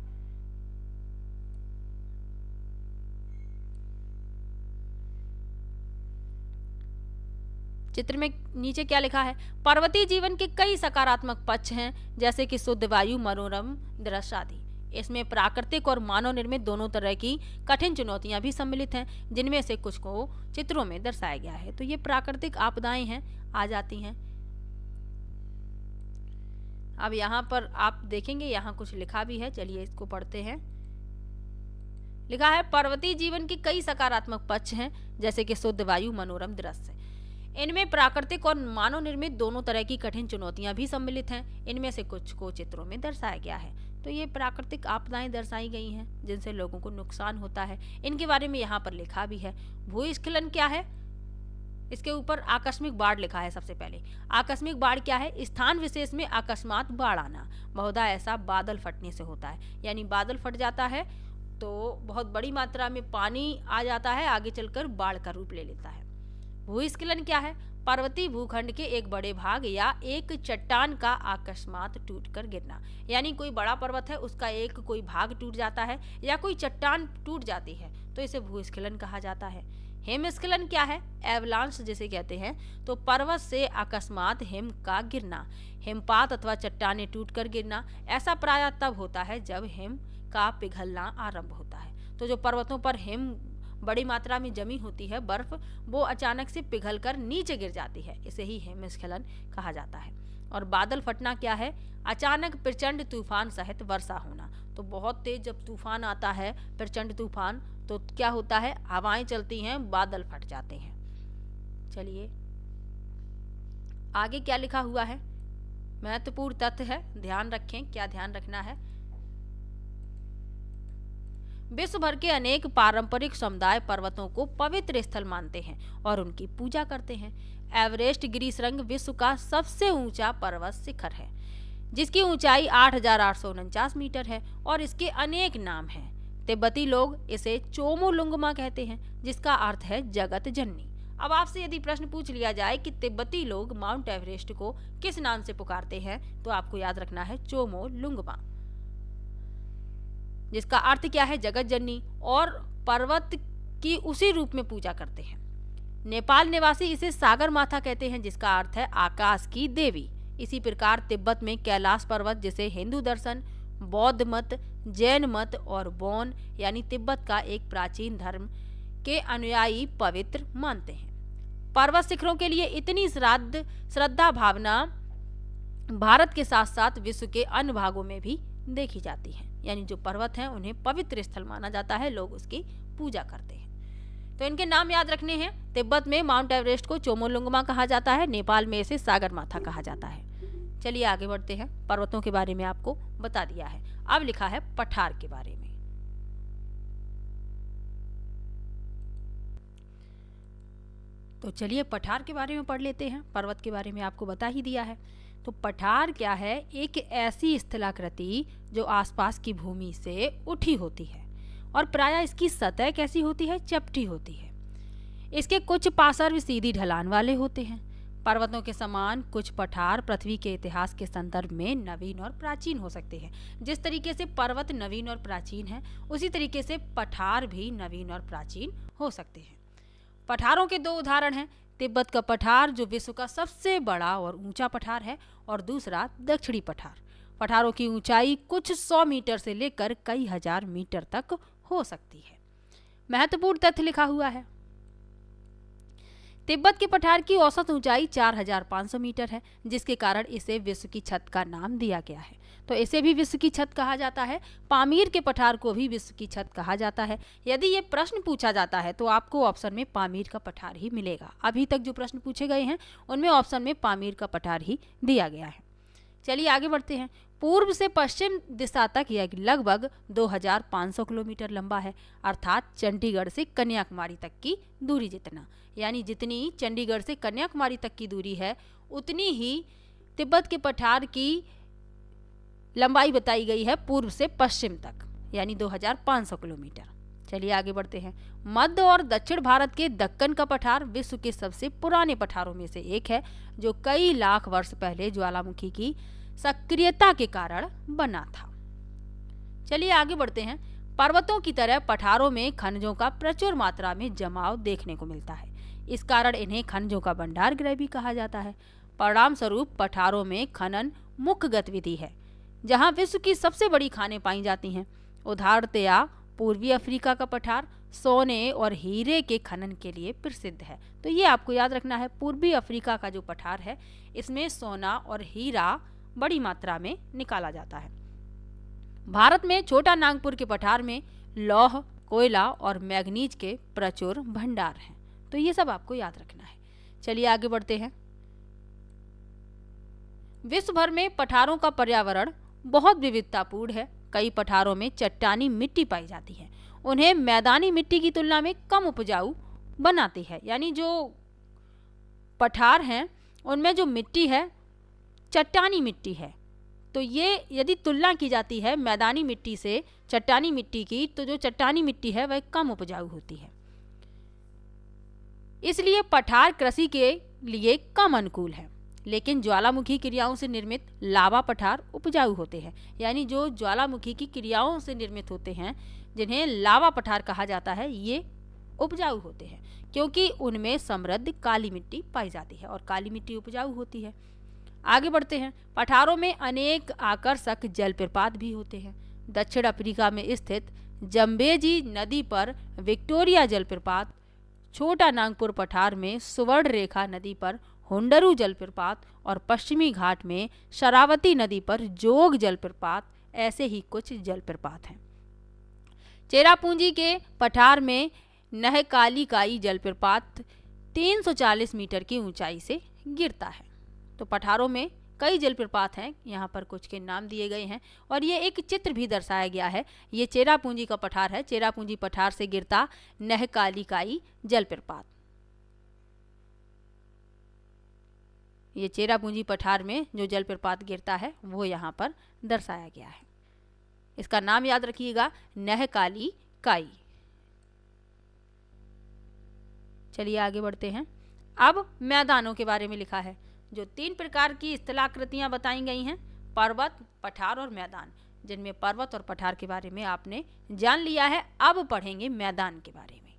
चित्र में नीचे क्या लिखा है, पर्वतीय जीवन के कई सकारात्मक पक्ष हैं, जैसे कि शुद्ध वायु, मनोरम दृश्य आदि। इसमें प्राकृतिक और मानव निर्मित दोनों तरह की कठिन चुनौतियां भी सम्मिलित हैं, जिनमें से कुछ को चित्रों में दर्शाया गया है। तो ये प्राकृतिक आपदाएं हैं, आ जाती हैं। अब यहाँ पर आप देखेंगे, यहाँ कुछ लिखा भी है, चलिए इसको पढ़ते हैं। लिखा है, पर्वतीय जीवन के कई सकारात्मक पक्ष हैं, जैसे कि शुद्ध वायु, मनोरम दृश्य। इनमें प्राकृतिक और मानव निर्मित दोनों तरह की कठिन चुनौतियां भी सम्मिलित हैं। इनमें से कुछ को चित्रों में दर्शाया गया है। तो ये प्राकृतिक आपदाएं दर्शाई गई हैं, जिनसे लोगों को नुकसान होता है। इनके बारे में यहाँ पर लिखा भी है। भूस्खलन क्या है, इसके ऊपर आकस्मिक बाढ़ लिखा है। सबसे पहले आकस्मिक बाढ़ क्या है, स्थान विशेष में अकस्मात बाढ़ आना। बहुधा ऐसा बादल फटने से होता है, यानी बादल फट जाता है तो बहुत बड़ी मात्रा में पानी आ जाता है, आगे चलकर बाढ़ का रूप ले लेता है। भूस्खलन क्या है, पर्वतीय भूखंड के एक बड़े भाग या एक चट्टान का अकस्मात टूटकर गिरना। यानी कोई बड़ा पर्वत है, उसका एक कोई भाग टूट जाता है या कोई चट्टान टूट जाती है, तो इसे भूस्खलन कहा जाता है। हिमस्खलन क्या है, एवलांस जिसे कहते हैं, तो पर्वत से अकस्मात हिम का गिरना, हिमपात अथवा चट्टानें टूटकर गिरना। ऐसा प्रायः तब होता है जब हिम का पिघलना आरंभ होता है। तो जो पर्वतों पर हिम बड़ी मात्रा में जमी होती है, बर्फ, वो अचानक से पिघलकर नीचे गिर जाती है, इसे ही हिमस्खलन कहा जाता है। और बादल फटना क्या है, अचानक प्रचंड तूफान सहित वर्षा होना। तो बहुत तेज जब तूफान आता है, प्रचंड तूफान, तो क्या होता है, हवाएं चलती हैं, बादल फट जाते हैं। चलिए आगे क्या लिखा हुआ है, महत्वपूर्ण तथ्य है, ध्यान रखें। क्या ध्यान रखना है, विश्व भर के अनेक पारंपरिक समुदाय पर्वतों को पवित्र स्थल मानते हैं और उनकी पूजा करते हैं। एवरेस्ट गिरिशृंग विश्व का सबसे ऊंचा पर्वत शिखर है, जिसकी ऊंचाई 8,849 मीटर है और इसके अनेक नाम हैं। तिब्बती लोग इसे चोमोलुंगमा कहते हैं, जिसका अर्थ है जगत जननी। अब आपसे यदि प्रश्न पूछ लिया जाए कि तिब्बती लोग माउंट एवरेस्ट को किस नाम से पुकारते हैं, तो आपको याद रखना है चोमोलुंगमा, जिसका अर्थ क्या है, जगत जननी, और पर्वत की उसी रूप में पूजा करते हैं। नेपाल निवासी इसे सागर माथा कहते हैं, जिसका अर्थ है आकाश की देवी। इसी प्रकार तिब्बत में कैलाश पर्वत, जिसे हिंदू दर्शन, बौद्ध मत, जैन मत और बौन यानी तिब्बत का एक प्राचीन धर्म के अनुयायी पवित्र मानते हैं। पर्वत शिखरों के लिए इतनी श्रद्धा भावना भारत के साथ साथ विश्व के अन्य भागों में भी देखी जाती है। यानी जो पर्वत हैं उन्हें पवित्र स्थल माना जाता है, लोग उसकी पूजा करते हैं। तो इनके नाम याद रखने हैं। तिब्बत में माउंट एवरेस्ट को चोमोलुंगमा कहा जाता है, नेपाल में इसे सागर माथा कहा जाता है। चलिए आगे बढ़ते हैं। पर्वतों के बारे में आपको बता दिया है। अब लिखा है पठार के बारे में। तो चलिए पठार के बारे में पढ़ लेते हैं। पर्वत के बारे में आपको बता ही दिया है। तो पठार क्या है, एक ऐसी स्थलाकृति जो आसपास की भूमि से उठी होती है और प्रायः इसकी सतह कैसी होती है, चपटी होती है। इसके कुछ पार्श्व सीधी ढलान वाले होते हैं। पर्वतों के समान कुछ पठार पृथ्वी के इतिहास के संदर्भ में नवीन और प्राचीन हो सकते हैं। जिस तरीके से पर्वत नवीन और प्राचीन है, उसी तरीके से पठार भी नवीन और प्राचीन हो सकते हैं। पठारों के दो उदाहरण हैं, तिब्बत का पठार जो विश्व का सबसे बड़ा और ऊंचा पठार है, और दूसरा दक्षिणी पठार। पठारों की ऊंचाई कुछ 100 मीटर से लेकर कई हजार मीटर तक हो सकती है। महत्वपूर्ण तथ्य लिखा हुआ है। तिब्बत के पठार की औसत ऊंचाई 4,500 मीटर है, जिसके कारण इसे विश्व की छत का नाम दिया गया है। तो इसे भी विश्व की छत कहा जाता है। पामीर के पठार को भी विश्व की छत कहा जाता है। यदि ये प्रश्न पूछा जाता है तो आपको ऑप्शन में पामीर का पठार ही मिलेगा। अभी तक जो प्रश्न पूछे गए हैं उनमें ऑप्शन में पामीर का पठार ही दिया गया है। चलिए आगे बढ़ते हैं। पूर्व से पश्चिम दिशा तक यह लगभग 2,500 किलोमीटर लंबा है, अर्थात चंडीगढ़ से कन्याकुमारी तक की दूरी जितना। यानी जितनी चंडीगढ़ से कन्याकुमारी तक की दूरी है, उतनी ही तिब्बत के पठार की लंबाई बताई गई है पूर्व से पश्चिम तक, यानी 2,500 किलोमीटर। चलिए आगे बढ़ते हैं। मध्य और दक्षिण भारत के दक्कन का पठार विश्व के सबसे पुराने पठारों में से एक है, जो कई लाख वर्ष पहले ज्वालामुखी की सक्रियता के कारण बना था। चलिए आगे बढ़ते हैं। पर्वतों की तरह पठारों में खनिजों का प्रचुर मात्रा में जमाव देखने को मिलता है। इस कारण इन्हें खनिजों का भंडार गृह भी कहा जाता है। परिणाम स्वरूप पठारों में खनन मुख्य गतिविधि है, जहां विश्व की सबसे बड़ी खानें पाई जाती हैं। उदाहरणतया पूर्वी अफ्रीका का पठार सोने और हीरे के खनन के लिए प्रसिद्ध है। तो ये आपको याद रखना है, पूर्वी अफ्रीका का जो पठार है इसमें सोना और हीरा बड़ी मात्रा में निकाला जाता है। भारत में छोटा नागपुर के पठार में लौह, कोयला और मैग्नीज के प्रचुर भंडार हैं। तो ये सब आपको याद रखना है। चलिए आगे बढ़ते हैं। विश्व भर में पठारों का पर्यावरण बहुत विविधतापूर्ण है। कई पठारों में चट्टानी मिट्टी पाई जाती है, उन्हें मैदानी मिट्टी की तुलना में कम उपजाऊ बनाती है। यानी जो पठार हैं उनमें जो मिट्टी है चट्टानी मिट्टी है, तो ये यदि तुलना की जाती है मैदानी मिट्टी से चट्टानी मिट्टी की, तो जो चट्टानी मिट्टी है वह कम उपजाऊ होती है। इसलिए पठार कृषि के लिए कम अनुकूल है। लेकिन ज्वालामुखी क्रियाओं से निर्मित लावा पठार उपजाऊ होते हैं। यानी जो ज्वालामुखी की क्रियाओं से निर्मित होते हैं, जिन्हें लावा पठार कहा जाता है, ये उपजाऊ होते हैं क्योंकि उनमें समृद्ध काली मिट्टी पाई जाती है और काली मिट्टी उपजाऊ होती है। आगे बढ़ते हैं। पठारों में अनेक आकर्षक जलप्रपात भी होते हैं। दक्षिण अफ्रीका में स्थित जम्बेजी नदी पर विक्टोरिया जलप्रपात, छोटा नागपुर पठार में सुवर्ण रेखा नदी पर हुंडरू जलप्रपात और पश्चिमी घाट में शरावती नदी पर जोग जलप्रपात ऐसे ही कुछ जलप्रपात हैं। चेरापूंजी के पठार में नहकालिकाई जलप्रपात 340 मीटर की ऊंचाई से गिरता है। तो पठारों में कई जलप्रपात हैं, यहाँ पर कुछ के नाम दिए गए हैं और ये एक चित्र भी दर्शाया गया है। ये चेरापूंजी का पठार है। चेरापूंजी पठार से गिरता नहकालिकाई जलप्रपात। ये चेरापूंजी पठार में जो जलप्रपात गिरता है वो यहाँ पर दर्शाया गया है। इसका नाम याद रखिएगा, नहकालिकाई। चलिए आगे बढ़ते हैं। अब मैदानों के बारे में लिखा है। जो 3 प्रकार की स्थलाकृतियां बताई गई हैं, पर्वत, पठार और मैदान, जिनमें पर्वत और पठार के बारे में आपने जान लिया है। अब पढ़ेंगे मैदान के बारे में।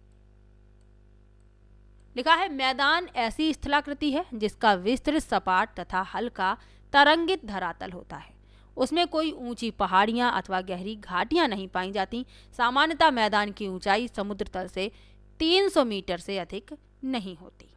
लिखा है, मैदान ऐसी स्थलाकृति है जिसका विस्तृत, सपाट तथा हल्का तरंगित धरातल होता है। उसमें कोई ऊंची पहाड़ियां अथवा गहरी घाटियां नहीं पाई जाती। सामान्यतः मैदान की ऊंचाई समुद्र तल से 300 मीटर से अधिक नहीं होती।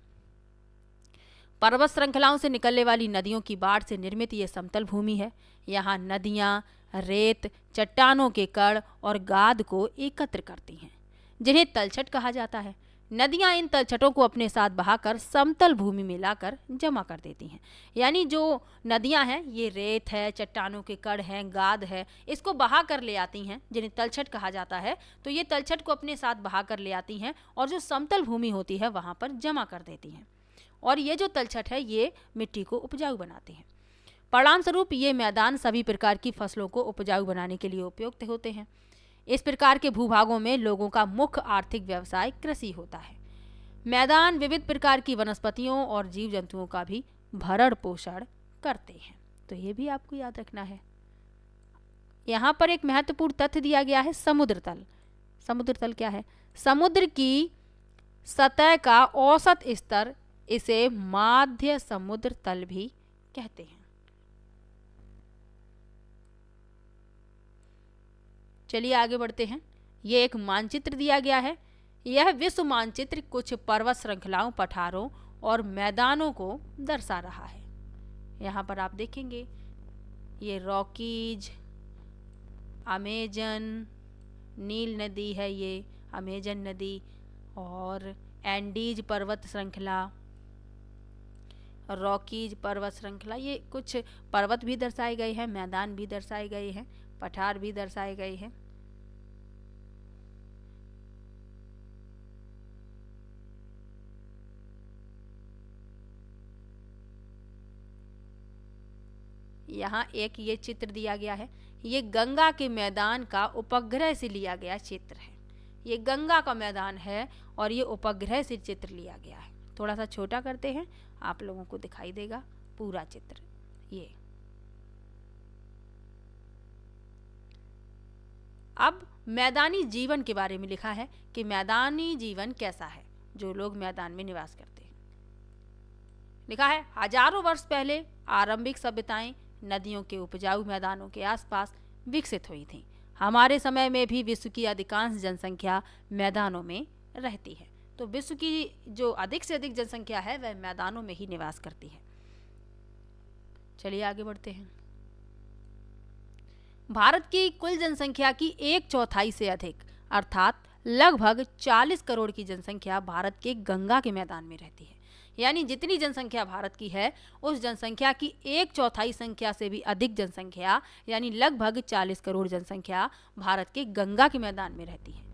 पर्वत श्रृंखलाओं से निकलने वाली नदियों की बाढ़ से निर्मित ये समतल भूमि है। यहाँ नदियाँ रेत, चट्टानों के कण और गाद को एकत्र करती हैं, जिन्हें तलछट कहा जाता है। नदियाँ इन तलछटों को अपने साथ बहाकर समतल भूमि में लाकर जमा कर देती हैं। यानी जो नदियाँ हैं ये रेत है, चट्टानों के कण हैं, गाद है, इसको बहा कर ले आती हैं, जिन्हें तलछट कहा जाता है। तो ये तलछट को अपने साथ बहा कर ले आती हैं और जो समतल भूमि होती है वहाँ पर जमा कर देती हैं। और ये जो तलछट है ये मिट्टी को उपजाऊ बनाती है। परिणाम स्वरूप ये मैदान सभी प्रकार की फसलों को उपजाऊ बनाने के लिए उपयुक्त होते हैं। इस प्रकार के भूभागों में लोगों का मुख्य आर्थिक व्यवसाय कृषि होता है। मैदान विविध प्रकार की वनस्पतियों और जीव जंतुओं का भी भरण पोषण करते हैं। तो ये भी आपको याद रखना है। यहाँ पर एक महत्वपूर्ण तथ्य दिया गया है, समुद्र तल। समुद्र तल क्या है? समुद्र की सतह का औसत स्तर, इसे माध्य समुद्र तल भी कहते हैं। चलिए आगे बढ़ते हैं। ये एक मानचित्र दिया गया है। यह विश्व मानचित्र कुछ पर्वत श्रृंखलाओं, पठारों और मैदानों को दर्शा रहा है। यहाँ पर आप देखेंगे ये रॉकीज, अमेजन, नील नदी है, ये अमेजन नदी, और एंडीज पर्वत श्रृंखला, रॉकीज पर्वत श्रृंखला। ये कुछ पर्वत भी दर्शाए गए हैं, मैदान भी दर्शाए गए हैं, पठार भी दर्शाए गए हैं। यहाँ एक ये चित्र दिया गया है। ये गंगा के मैदान का उपग्रह से लिया गया चित्र है। ये गंगा का मैदान है और ये उपग्रह से चित्र लिया गया है। थोड़ा सा छोटा करते हैं, आप लोगों को दिखाई देगा पूरा चित्र। ये अब मैदानी जीवन के बारे में लिखा है कि मैदानी जीवन कैसा है। जो लोग मैदान में निवास करते हैं। लिखा है हजारों वर्ष पहले आरंभिक सभ्यताएं नदियों के उपजाऊ मैदानों के आसपास विकसित हुई थीं। हमारे समय में भी विश्व की अधिकांश जनसंख्या मैदानों में रहती है। तो विश्व की जो अधिक से अधिक जनसंख्या है वह मैदानों में ही निवास करती है। चलिए आगे बढ़ते हैं। भारत की कुल जनसंख्या की 1/4 से अधिक अर्थात लगभग 40 करोड़ की जनसंख्या भारत के गंगा के मैदान में रहती है। यानी जितनी जनसंख्या भारत की है उस जनसंख्या की 1/4 संख्या से भी अधिक जनसंख्या यानी लगभग 40 करोड़ जनसंख्या भारत के गंगा के मैदान में रहती है।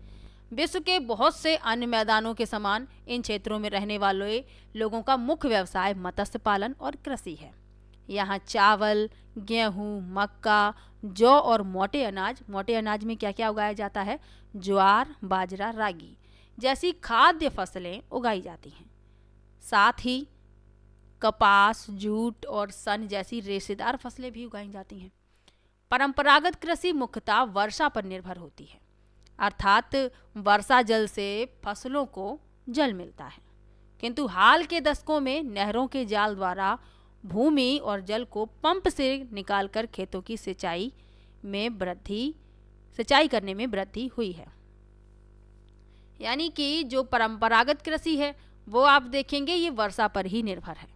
विश्व के बहुत से अन्य मैदानों के समान इन क्षेत्रों में रहने वाले लोगों का मुख्य व्यवसाय मत्स्य पालन और कृषि है। यहाँ चावल, गेहूँ, मक्का, जौ और मोटे अनाज में क्या क्या उगाया जाता है? ज्वार, बाजरा, रागी जैसी खाद्य फसलें उगाई जाती हैं। साथ ही कपास, जूट और सन जैसी रेशेदार फसलें भी उगाई जाती हैं। परंपरागत कृषि मुख्यतः वर्षा पर निर्भर होती है, अर्थात वर्षा जल से फसलों को जल मिलता है। किंतु हाल के दशकों में नहरों के जाल द्वारा भूमि और जल को पंप से निकालकर खेतों की सिंचाई करने में वृद्धि हुई है। यानी कि जो परंपरागत कृषि है वो आप देखेंगे ये वर्षा पर ही निर्भर है,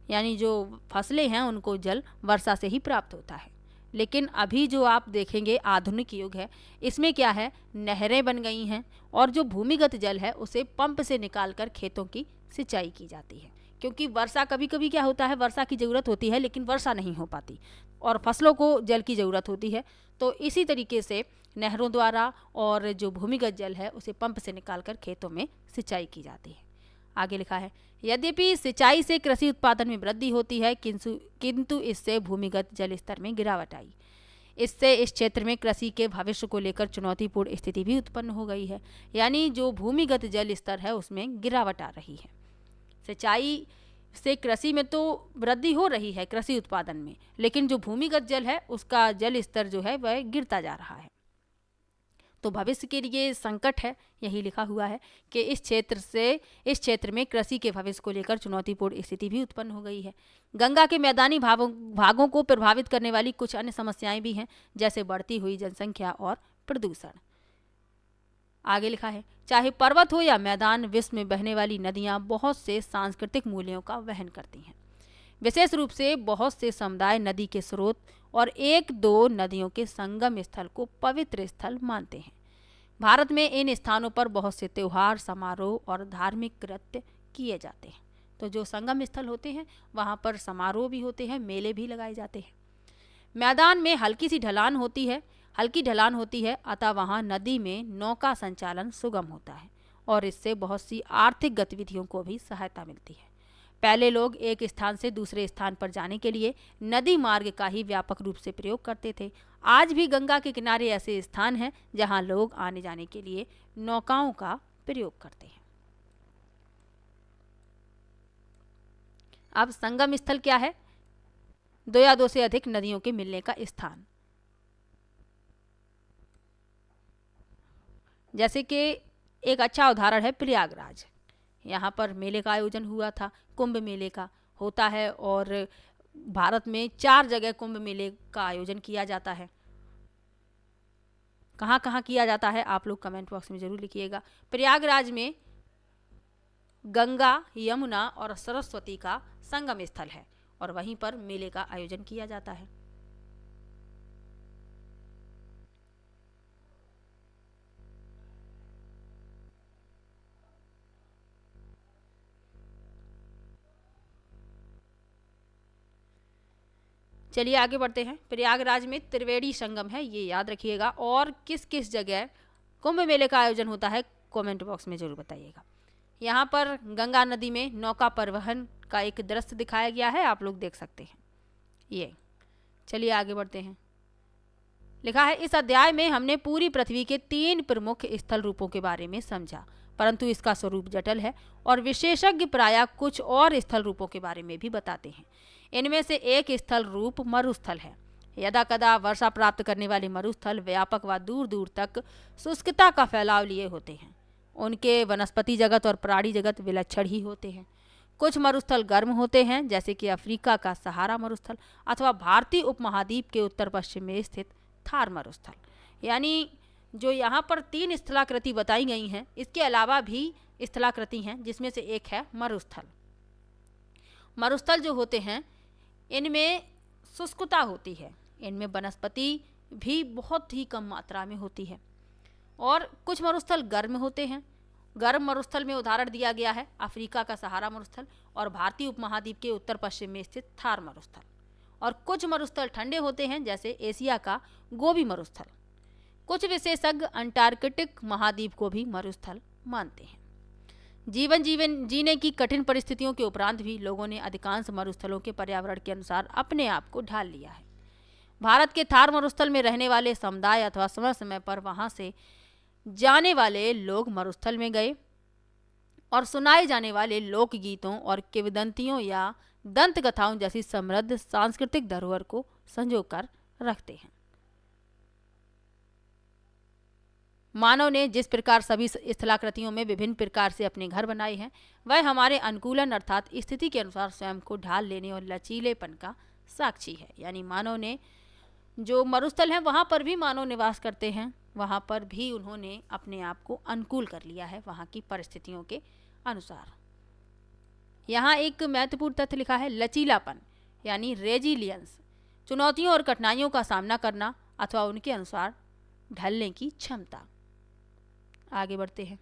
यानी जो फसलें हैं उनको जल वर्षा से ही प्राप्त होता है। लेकिन अभी जो आप देखेंगे आधुनिक युग है, इसमें क्या है, नहरें बन गई हैं और जो भूमिगत जल है उसे पंप से निकालकर खेतों की सिंचाई की जाती है। क्योंकि वर्षा कभी कभी क्या होता है, वर्षा की ज़रूरत होती है लेकिन वर्षा नहीं हो पाती और फसलों को जल की ज़रूरत होती है। तो इसी तरीके से नहरों द्वारा और जो भूमिगत जल है उसे पंप से निकालकर खेतों में सिंचाई की जाती है। आगे लिखा है यद्यपि सिंचाई से कृषि उत्पादन में वृद्धि होती है किंतु इससे भूमिगत जल स्तर में गिरावट आई। इससे इस क्षेत्र में कृषि के भविष्य को लेकर चुनौतीपूर्ण स्थिति भी उत्पन्न हो गई है। यानी जो भूमिगत जल स्तर है उसमें गिरावट आ रही है। सिंचाई से कृषि में तो वृद्धि हो रही है कृषि उत्पादन में, लेकिन जो भूमिगत जल है उसका जल स्तर जो है वह गिरता जा रहा है। तो भविष्य के लिए संकट है, यही लिखा हुआ है कि इस क्षेत्र में कृषि के भविष्य को लेकर चुनौतीपूर्ण स्थिति भी उत्पन्न हो गई है। गंगा के मैदानी भागों को प्रभावित करने वाली कुछ अन्य समस्याएं भी हैं, जैसे बढ़ती हुई जनसंख्या और प्रदूषण। आगे लिखा है चाहे पर्वत हो या मैदान, विश्व में बहने वाली नदियां बहुत से सांस्कृतिक मूल्यों का वहन करती हैं। विशेष रूप से बहुत से समुदाय नदी के स्रोत और 1-2 नदियों के संगम स्थल को पवित्र स्थल मानते हैं। भारत में इन स्थानों पर बहुत से त्योहार, समारोह और धार्मिक कृत्य किए जाते हैं। तो जो संगम स्थल होते हैं वहाँ पर समारोह भी होते हैं, मेले भी लगाए जाते हैं। मैदान में हल्की ढलान होती है अतः वहाँ नदी में नौका संचालन सुगम होता है और इससे बहुत सी आर्थिक गतिविधियों को भी सहायता मिलती है। पहले लोग एक स्थान से दूसरे स्थान पर जाने के लिए नदी मार्ग का ही व्यापक रूप से प्रयोग करते थे। आज भी गंगा के किनारे ऐसे स्थान हैं जहां लोग आने जाने के लिए नौकाओं का प्रयोग करते हैं। अब संगम स्थल क्या है? 2 या 2 से अधिक नदियों के मिलने का स्थान। जैसे कि एक अच्छा उदाहरण है प्रयागराज। यहाँ पर मेले का आयोजन हुआ था, कुंभ मेले का होता है और भारत में 4 जगह कुंभ मेले का आयोजन किया जाता है। कहाँ कहाँ किया जाता है आप लोग कमेंट बॉक्स में ज़रूर लिखिएगा। प्रयागराज में गंगा, यमुना और सरस्वती का संगम स्थल है और वहीं पर मेले का आयोजन किया जाता है। चलिए आगे बढ़ते हैं। प्रयागराज में त्रिवेणी संगम है, ये याद रखिएगा। और किस किस जगह कुंभ मेले का आयोजन होता है कमेंट बॉक्स में ज़रूर बताइएगा। यहाँ पर गंगा नदी में नौका परिवहन का एक दृश्य दिखाया गया है, आप लोग देख सकते हैं ये। चलिए आगे बढ़ते हैं। लिखा है इस अध्याय में हमने पूरी पृथ्वी के 3 प्रमुख स्थल रूपों के बारे में समझा, परंतु इसका स्वरूप जटिल है और विशेषज्ञ प्रायः कुछ और स्थल रूपों के बारे में भी बताते हैं। इनमें से एक स्थल रूप मरुस्थल है। यदा कदा वर्षा प्राप्त करने वाले मरुस्थल व्यापक व दूर दूर तक शुष्कता का फैलाव लिए होते हैं उनके वनस्पति जगत और प्राणी जगत विलक्षण ही होते हैं। कुछ मरुस्थल गर्म होते हैं, जैसे कि अफ्रीका का सहारा मरुस्थल अथवा भारतीय उपमहाद्वीप के उत्तर पश्चिम में स्थित थार मरुस्थल। यानी जो यहाँ पर 3 स्थलाकृति बताई गई हैं, इसके अलावा भी स्थलाकृति हैं, जिसमें से एक है मरुस्थल। मरुस्थल जो होते हैं इनमें शुष्कता होती है, इनमें वनस्पति भी बहुत ही कम मात्रा में होती है। और कुछ मरुस्थल गर्म होते हैं। गर्म मरुस्थल में उदाहरण दिया गया है अफ्रीका का सहारा मरुस्थल और भारतीय उपमहाद्वीप के उत्तर पश्चिम में स्थित थार मरुस्थल। और कुछ मरुस्थल ठंडे होते हैं, जैसे एशिया का गोबी मरुस्थल। कुछ विशेषज्ञ अंटार्कटिक महाद्वीप को भी मरुस्थल मानते हैं। जीवन जीने की कठिन परिस्थितियों के उपरांत भी लोगों ने अधिकांश मरुस्थलों के पर्यावरण के अनुसार अपने आप को ढाल लिया है। भारत के थार मरुस्थल में रहने वाले समुदाय अथवा समय समय पर वहां से जाने वाले लोग मरुस्थल में गए और सुनाए जाने वाले लोकगीतों और किंवदंतियों या दंत कथाओं जैसी समृद्ध सांस्कृतिक धरोहर को संजो कर रखते हैं। मानव ने जिस प्रकार सभी स्थलाकृतियों में विभिन्न प्रकार से अपने घर बनाए हैं, वह हमारे अनुकूलन अर्थात स्थिति के अनुसार स्वयं को ढाल लेने और लचीलेपन का साक्षी है। यानी मानव ने जो मरुस्थल हैं वहाँ पर भी मानव निवास करते हैं, वहाँ पर भी उन्होंने अपने आप को अनुकूल कर लिया है वहाँ की परिस्थितियों के अनुसार। यहाँ एक महत्वपूर्ण तथ्य लिखा है लचीलापन, यानी रेजिलियंस, चुनौतियों और कठिनाइयों का सामना करना अथवा उनके अनुसार ढलने की क्षमता। आगे बढ़ते हैं।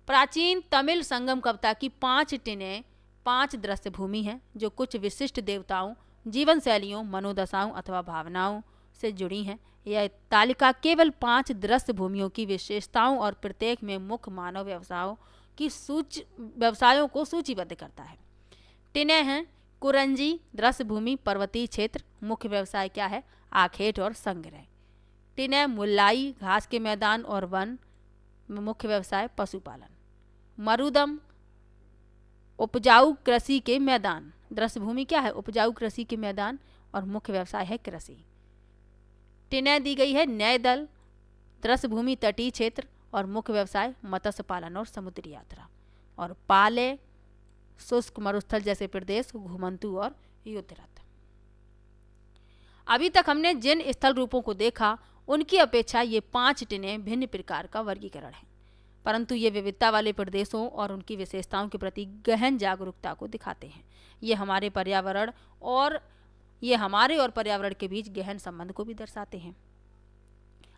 प्राचीन तमिल संगम कविता की 5 टिनें 5 दृश्य भूमि हैं, जो कुछ विशिष्ट देवताओं, जीवन शैलियों, मनोदशाओं अथवा भावनाओं से जुड़ी हैं। यह तालिका केवल 5 दृश्य भूमियों की विशेषताओं और प्रत्येक में मुख्य मानव व्यवसायों को सूचीबद्ध करता है। टिनें हैं कुरंजी दृश्य भूमि, पर्वतीय क्षेत्र, मुख्य व्यवसाय क्या है? आखेट और संग्रह। टिनें मुल्लाई घास के मैदान और वन, मुख्य व्यवसाय पशुपालन। मरुदम उपजाऊ कृषि के मैदान, दृश्य भूमि क्या है? उपजाऊ कृषि के मैदान और मुख्य व्यवसाय है कृषि। टिनें दी गई है नैदल दृश्य भूमि, तटीय क्षेत्र और मुख्य व्यवसाय मत्स्य पालन और समुद्री यात्रा। और पाले शुष्क मरुस्थल जैसे प्रदेश, घुमंतु और युद्धरथ। अभी तक हमने जिन स्थल रूपों को देखा उनकी अपेक्षा ये 5 टिनें भिन्न प्रकार का वर्गीकरण है, परंतु ये विविधता वाले प्रदेशों और उनकी विशेषताओं के प्रति गहन जागरूकता को दिखाते हैं। ये हमारे और पर्यावरण के बीच गहन संबंध को भी दर्शाते हैं।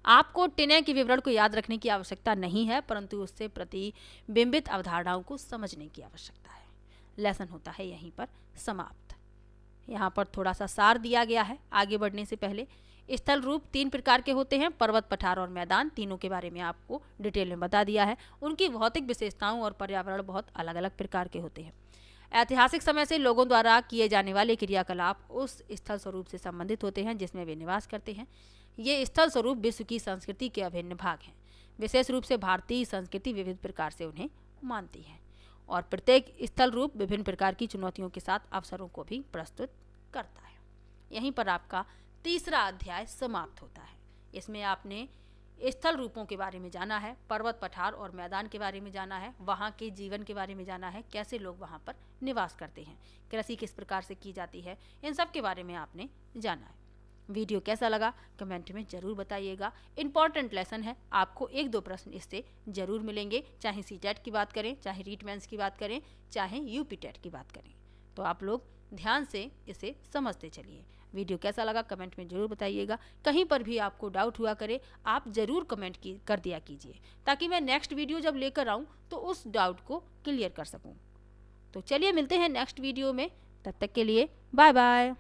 आपको टिनें के विवरण को याद रखने की आवश्यकता नहीं है, परंतु उससे प्रतिबिंबित अवधारणाओं को समझने की आवश्यकता है। लेसन होता है यहीं पर समाप्त। यहाँ पर थोड़ा सा सार दिया गया है। आगे बढ़ने से पहले स्थल रूप 3 प्रकार के होते हैं, पर्वत, पठार और मैदान। तीनों के बारे में आपको डिटेल में बता दिया है। उनकी भौतिक विशेषताओं और पर्यावरण बहुत अलग अलग प्रकार के होते हैं। ऐतिहासिक समय से लोगों द्वारा किए जाने वाले क्रियाकलाप उस स्थल स्वरूप से संबंधित होते हैं जिसमें वे निवास करते हैं। ये स्थल स्वरूप विश्व की संस्कृति के अभिन्न भाग हैं। विशेष रूप से भारतीय संस्कृति विविध प्रकार से उन्हें मानती है और प्रत्येक स्थल रूप विभिन्न प्रकार की चुनौतियों के साथ अवसरों को भी प्रस्तुत करता है। यहीं पर आपका 3रा अध्याय समाप्त होता है। इसमें आपने स्थल रूपों के बारे में जाना है, पर्वत, पठार और मैदान के बारे में जाना है, वहाँ के जीवन के बारे में जाना है, कैसे लोग वहाँ पर निवास करते हैं, कृषि किस प्रकार से की जाती है, इन सब के बारे में आपने जाना है। वीडियो कैसा लगा कमेंट में ज़रूर बताइएगा। इम्पॉर्टेंट लेसन है, आपको 1-2 प्रश्न इससे ज़रूर मिलेंगे, चाहे सीटेट की बात करें, चाहे रीट मेंस की बात करें, चाहे यूपीटेट की बात करें। तो आप लोग ध्यान से इसे समझते चलिए। वीडियो कैसा लगा कमेंट में ज़रूर बताइएगा। कहीं पर भी आपको डाउट हुआ करे आप ज़रूर कमेंट कर दिया कीजिए, ताकि मैं नेक्स्ट वीडियो जब लेकर आऊँ तो उस डाउट को क्लियर कर सकूँ। तो चलिए मिलते हैं नेक्स्ट वीडियो में, तब तक के लिए बाय बाय।